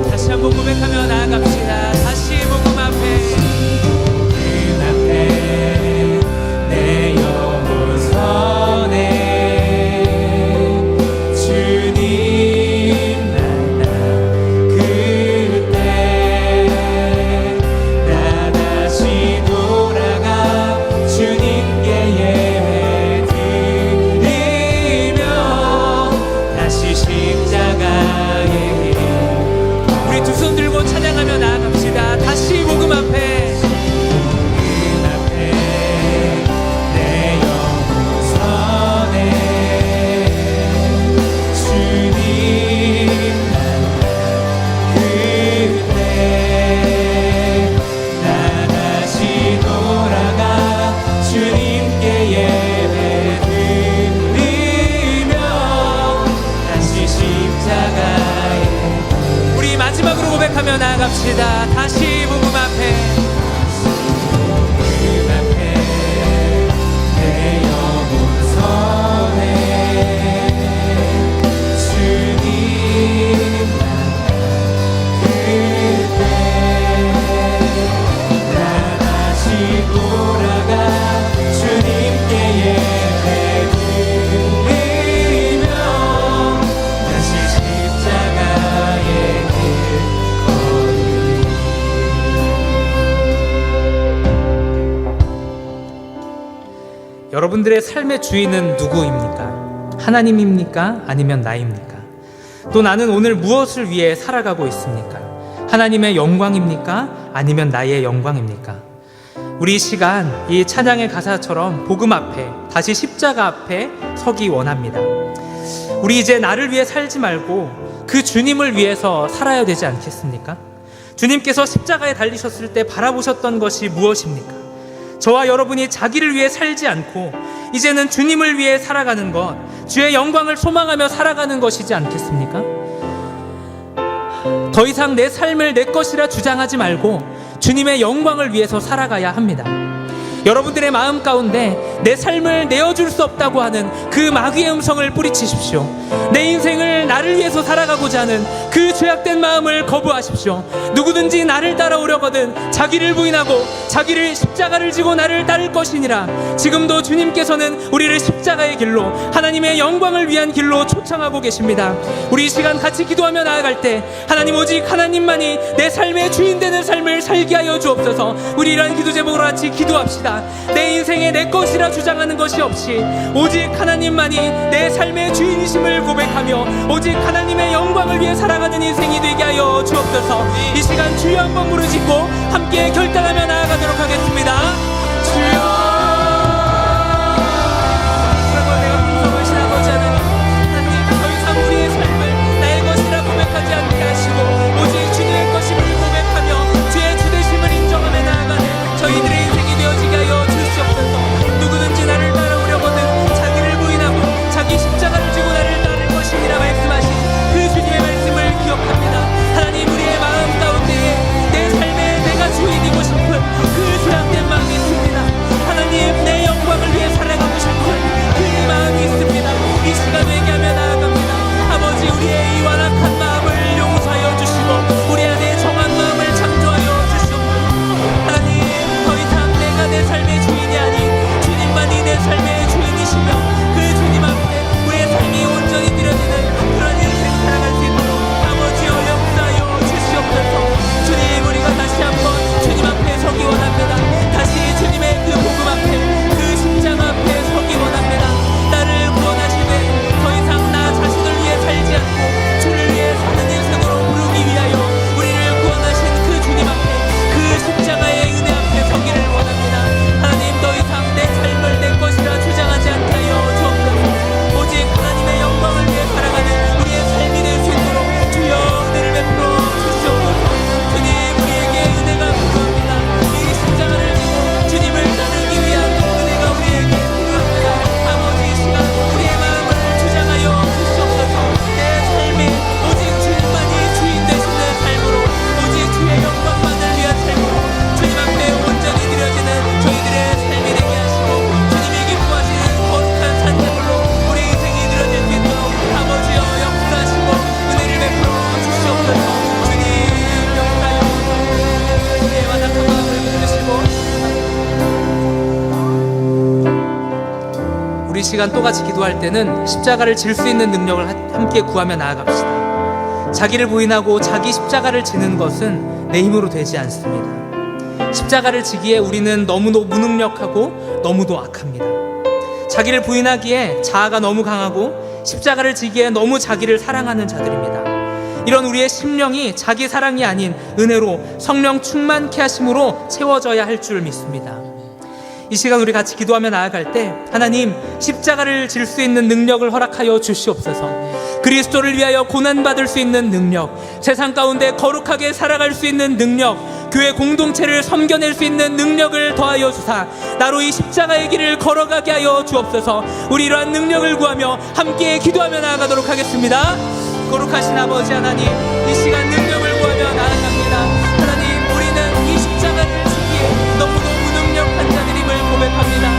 다시 한번 고백하며 나아갑시다. 다시 복음 앞에 내 영혼 선에 주님 만나 그때 나 다시 돌아가 주님께 예배 드리며 다시 십자가의 우리 두 손 들고 찬양하며 나아갑시다. 다시 복음 앞에 내 영혼 선에 주님 만나 그때 나 다시 돌아가 주님께 예배 드리며 다시 십자가에 우리 마지막으로 고백하며 나아갑시다. 다시 복음 앞에 내 영혼 선에 주님 만나 그때 나 다시 돌아가 주님께 예배 드리며 다시 십자가의 길 여러분들의 삶의 주인은 누구입니까? 하나님입니까? 아니면 나입니까? 또 나는 오늘 무엇을 위해 살아가고 있습니까? 하나님의 영광입니까? 아니면 나의 영광입니까? 우리 이 시간 이 찬양의 가사처럼 복음 앞에 다시 십자가 앞에 서기 원합니다. 우리 이제 나를 위해 살지 말고 그 주님을 위해서 살아야 되지 않겠습니까? 주님께서 십자가에 달리셨을 때 바라보셨던 것이 무엇입니까? 저와 여러분이 자기를 위해 살지 않고 이제는 주님을 위해 살아가는 것, 주의 영광을 소망하며 살아가는 것이지 않겠습니까? 더 이상 내 삶을 내 것이라 주장하지 말고 주님의 영광을 위해서 살아가야 합니다. 여러분들의 마음 가운데 내 삶을 내어줄 수 없다고 하는 그 마귀의 음성을 뿌리치십시오. 내 인생을 나를 위해서 살아가고자 하는 그 죄악된 마음을 거부하십시오. 누구든지 나를 따라오려거든 자기를 부인하고 자기를 십자가를 지고 나를 따를 것이니라. 지금도 주님께서는 우리를 십자가의 길로 하나님의 영광을 위한 길로 초청하고 계십니다. 우리 이 시간 같이 기도하며 나아갈 때 하나님 오직 하나님만이 내 삶의 주인 되는 삶을 살게 하여 주옵소서. 우리 이러한 기도 제목으로 같이 기도합시다. 내 인생에 내 것이라 주장하는 것이 없이 오직 하나님만이 내 삶의 주인이심을 고백하며 오직 하나님의 영광을 위해 살아가는 인생이 되게 하여 주옵소서. 이 시간 주여 한번 부르짖고 함께 결단하며 나아가도록 하겠습니다. 주여, 내가 풍성을 신하고자 하는 하나님, 더 이상 우리의 삶을 나의 것이라 고백하지 않게 하시고 오직 주님의 것임을 고백하며 주의 주되심을 인정하며 나아가는 저희들의 인생이 되어지게 하여 주시옵소서. 누구든지 나를 따라오려거든 자기를 부인하고 자기 십자가를 지고 나를 따를 것이니라 말씀하신 그 주님의 말씀을 기억합니다. 하나님, 우리의 마음 가운데에 내 삶에 내가 주인이고 싶은 그 죄악된 마음이 시간 또 같이 기도할 때는 십자가를 질 수 있는 능력을 함께 구하며 나아갑시다. 자기를 부인하고 자기 십자가를 지는 것은 내 힘으로 되지 않습니다. 십자가를 지기에 우리는 너무도 무능력하고 너무도 악합니다. 자기를 부인하기에 자아가 너무 강하고 십자가를 지기에 너무 자기를 사랑하는 자들입니다. 이런 우리의 심령이 자기 사랑이 아닌 은혜로 성령 충만케 하심으로 채워져야 할 줄 믿습니다. 이 시간 우리 같이 기도하며 나아갈 때 하나님 십자가를 질 수 있는 능력을 허락하여 주시옵소서. 그리스도를 위하여 고난받을 수 있는 능력, 세상 가운데 거룩하게 살아갈 수 있는 능력, 교회 공동체를 섬겨낼 수 있는 능력을 더하여 주사 나로 이 십자가의 길을 걸어가게 하여 주옵소서. 우리 이러한 능력을 구하며 함께 기도하며 나아가도록 하겠습니다. 거룩하신 아버지 하나님, 이 시간 능력을 구하며 나아갑니다. 하나님, 우리는 이 십자가를 지기에 너무도 무능력한 자들임을 고백합니다.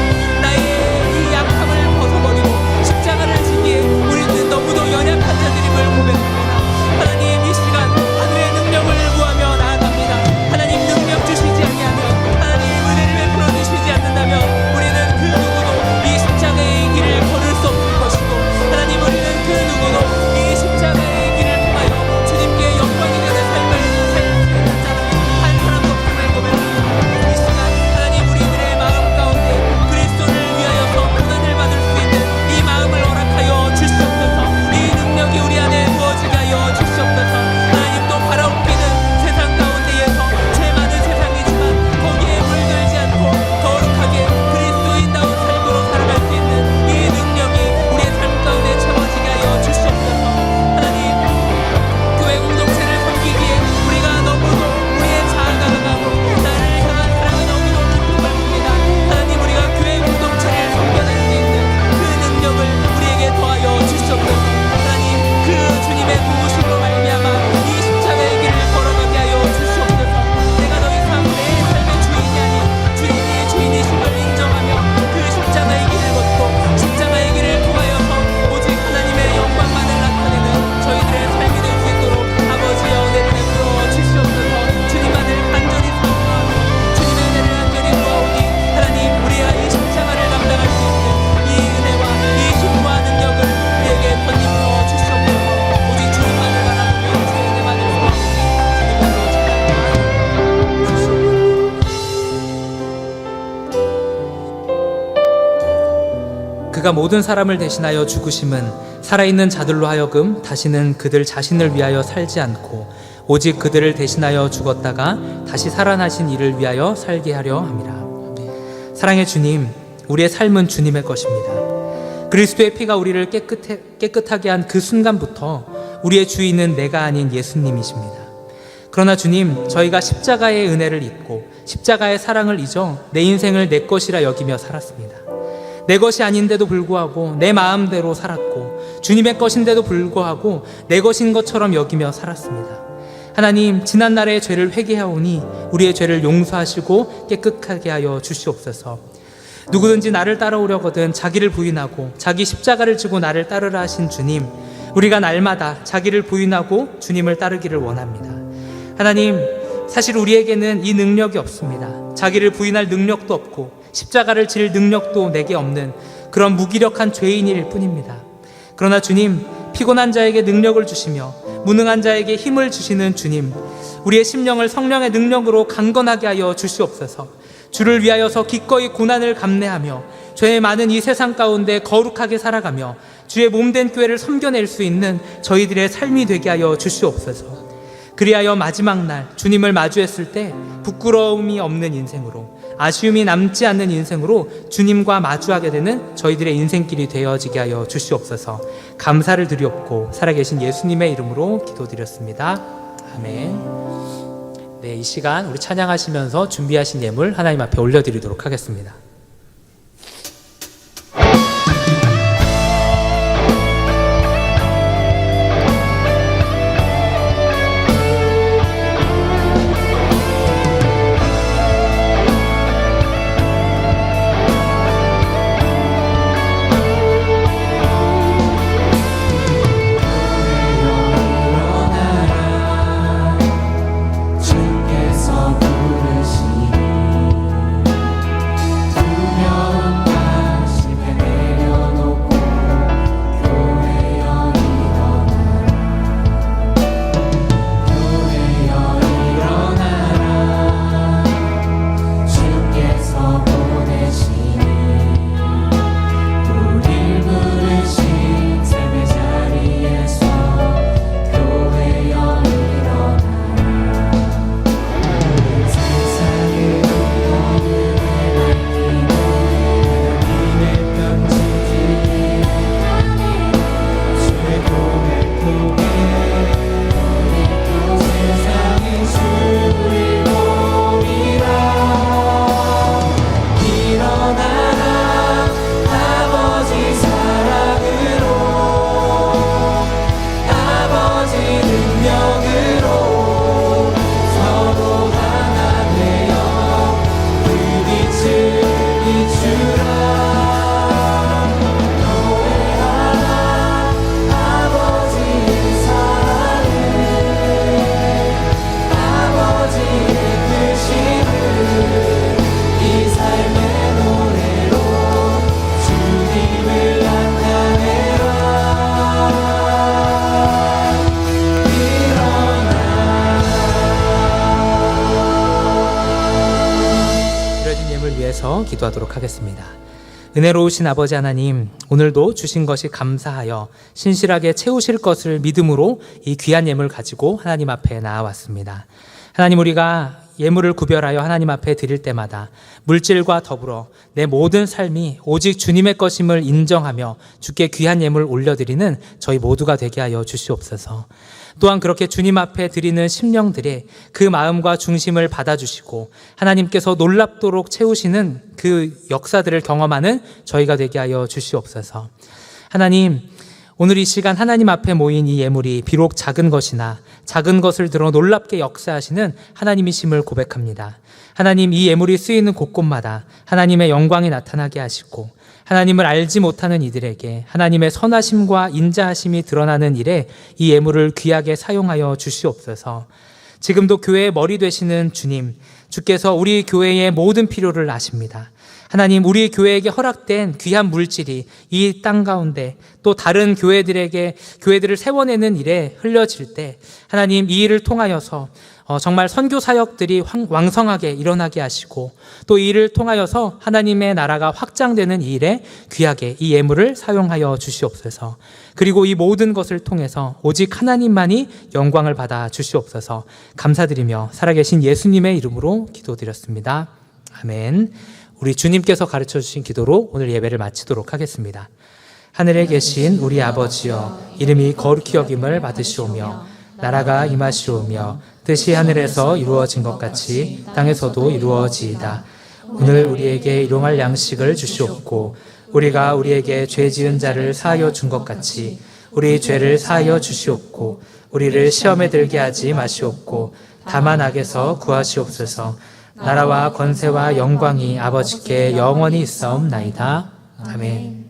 나의 이 약함을 벗어버리고 십자가를 지기에 우리는 너무도 연약한 자들임을 고백합니다. 하나님, 이 시간 하늘의 능력을 구하며 나아갑니다. 하나님, 능력 주시지 아니하면, 하나님 은혜를 베풀어 주시지 않는다면 우리는 그 누구도 이 십자가의 길을 걸을 수 없을 것이고, 하나님, 우리는 그 누구도 이 십자가의 길을 통하여 주님께 영광이 되는 삶을 살는 자는 한 사람도 없음을 고백합니다. 이 시간 하나님, 우리들의 마음 가운데 그리스도를 위하여서 고난을 받을 수 있는 이 마음을 허락하여 주시옵소서. 이 능력이 우리 안에 부어지게 하여 주시옵소서. 하나님, 또 바라옵기는 세상 가운데에서 죄 많은 세상이지만 거기에 물들지 않고 거룩하게 그리스도인다운 삶으로 살아갈 수 있는 이 능력이 우리의 삶 가운데 채워지게 하여 주시옵소서. 하나님, 교회 공동체를 섬기기에 우리가 너무도 우리의 자아가 강하고 나를 향한 사랑이 너무도 깊은 것입니다. 하나님, 우리가 교회 공동체를 섬겨낼 수 있는 그 능력을 우리에게 더하여 주시옵소서. 하나님, 그 주님의 도우심으로 말미암아 이 십자가의 길을 걸어가게 하여 주시옵소서. 내가 더 이상 내 삶의 주인이 아닌 주님이 주인이심을 인정하며 그 십자가의 길을 걷고 십자가의 길을 통하여서 오직 하나님의 영광만을 나타내는 저희들의 삶이 될 수 있도록 아버지의 은혜를 베풀어 주시옵소서. 주님만을 간절히 사모하고 주님의 은혜를 간절히 구하오니 하나님, 우리가 이 십자가를 감당할 수 있는 이 은혜와 이 힘과 능력을 우리에게 덧입어 주시옵소서. 오직 주님만을 바라보며 주의 은혜만을 구하오니 주님으로 그가 모든 사람을 대신하여 죽으심은 살아있는 자들로 하여금 다시는 그들 자신을 위하여 살지 않고 오직 그들을 대신하여 죽었다가 다시 살아나신 이를 위하여 살게 하려 함이라. 사랑의 주님, 우리의 삶은 주님의 것입니다. 그리스도의 피가 우리를 깨끗하게 한 그 순간부터 우리의 주인은 내가 아닌 예수님이십니다. 그러나 주님, 저희가 십자가의 은혜를 잊고 십자가의 사랑을 잊어 내 인생을 내 것이라 여기며 살았습니다. 내 것이 아닌데도 불구하고 내 마음대로 살았고 주님의 것인데도 불구하고 내 것인 것처럼 여기며 살았습니다. 하나님, 지난날의 죄를 회개하오니 우리의 죄를 용서하시고 깨끗하게 하여 주시옵소서. 누구든지 나를 따라오려거든 자기를 부인하고 자기 십자가를 지고 나를 따르라 하신 주님, 우리가 날마다 자기를 부인하고 주님을 따르기를 원합니다. 하나님, 사실 우리에게는 이 능력이 없습니다. 자기를 부인할 능력도 없고 십자가를 질 능력도 내게 없는 그런 무기력한 죄인일 뿐입니다. 그러나 주님, 피곤한 자에게 능력을 주시며 무능한 자에게 힘을 주시는 주님, 우리의 심령을 성령의 능력으로 강건하게 하여 주시옵소서. 주를 위하여서 기꺼이 고난을 감내하며 죄의 많은 이 세상 가운데 거룩하게 살아가며 주의 몸된 교회를 섬겨낼 수 있는 저희들의 삶이 되게 하여 주시옵소서. 그리하여 마지막 날 주님을 마주했을 때 부끄러움이 없는 인생으로, 아쉬움이 남지 않는 인생으로 주님과 마주하게 되는 저희들의 인생길이 되어지게 하여 주시옵소서. 감사를 드리옵고 살아계신 예수님의 이름으로 기도드렸습니다. 아멘. 네, 이 시간 우리 찬양하시면서 준비하신 예물 하나님 앞에 올려드리도록 하겠습니다. 주께서 부르시니 위해서 기도하도록 하겠습니다. 은혜로우신 아버지 하나님, 오늘도 주신 것이 감사하여 신실하게 채우실 것을 믿음으로 이 귀한 예물 가지고 하나님 앞에 나아왔습니다. 하나님, 우리가 예물을 구별하여 하나님 앞에 드릴 때마다 물질과 더불어 내 모든 삶이 오직 주님의 것임을 인정하며 주께 귀한 예물 올려드리는 저희 모두가 되게 하여 주시옵소서. 또한 그렇게 주님 앞에 드리는 심령들의 그 마음과 중심을 받아주시고 하나님께서 놀랍도록 채우시는 그 역사들을 경험하는 저희가 되게 하여 주시옵소서. 하나님, 오늘 이 시간 하나님 앞에 모인 이 예물이 비록 작은 것이나 작은 것을 들어 놀랍게 역사하시는 하나님이심을 고백합니다. 하나님, 이 예물이 쓰이는 곳곳마다 하나님의 영광이 나타나게 하시고 하나님을 알지 못하는 이들에게 하나님의 선하심과 인자하심이 드러나는 일에 이 예물을 귀하게 사용하여 주시옵소서. 지금도 교회의 머리 되시는 주님, 주께서 우리 교회의 모든 필요를 아십니다. 하나님, 우리 교회에게 허락된 귀한 물질이 이 땅 가운데 또 다른 교회들을 세워내는 일에 흘려질 때 하나님, 이 일을 통하여서 정말 선교 사역들이 왕성하게 일어나게 하시고 또 이 일을 통하여서 하나님의 나라가 확장되는 이 일에 귀하게 이 예물을 사용하여 주시옵소서. 그리고 이 모든 것을 통해서 오직 하나님만이 영광을 받아 주시옵소서. 감사드리며 살아계신 예수님의 이름으로 기도드렸습니다. 아멘. 우리 주님께서 가르쳐 주신 기도로 오늘 예배를 마치도록 하겠습니다. 하늘에 계신 우리 아버지여, 이름이 거룩히 여김을 받으시오며 나라가 임하시오며 뜻이 하늘에서 이루어진 것 같이 땅에서도 이루어지이다. 오늘 우리에게 일용할 양식을 주시옵고 우리가 우리에게 죄 지은 자를 사하여 준 것 같이 우리 죄를 사하여 주시옵고 우리를 시험에 들게 하지 마시옵고 다만 악에서 구하시옵소서. 나라와 권세와 영광이 아버지께 영원히 있사옵나이다. 아멘.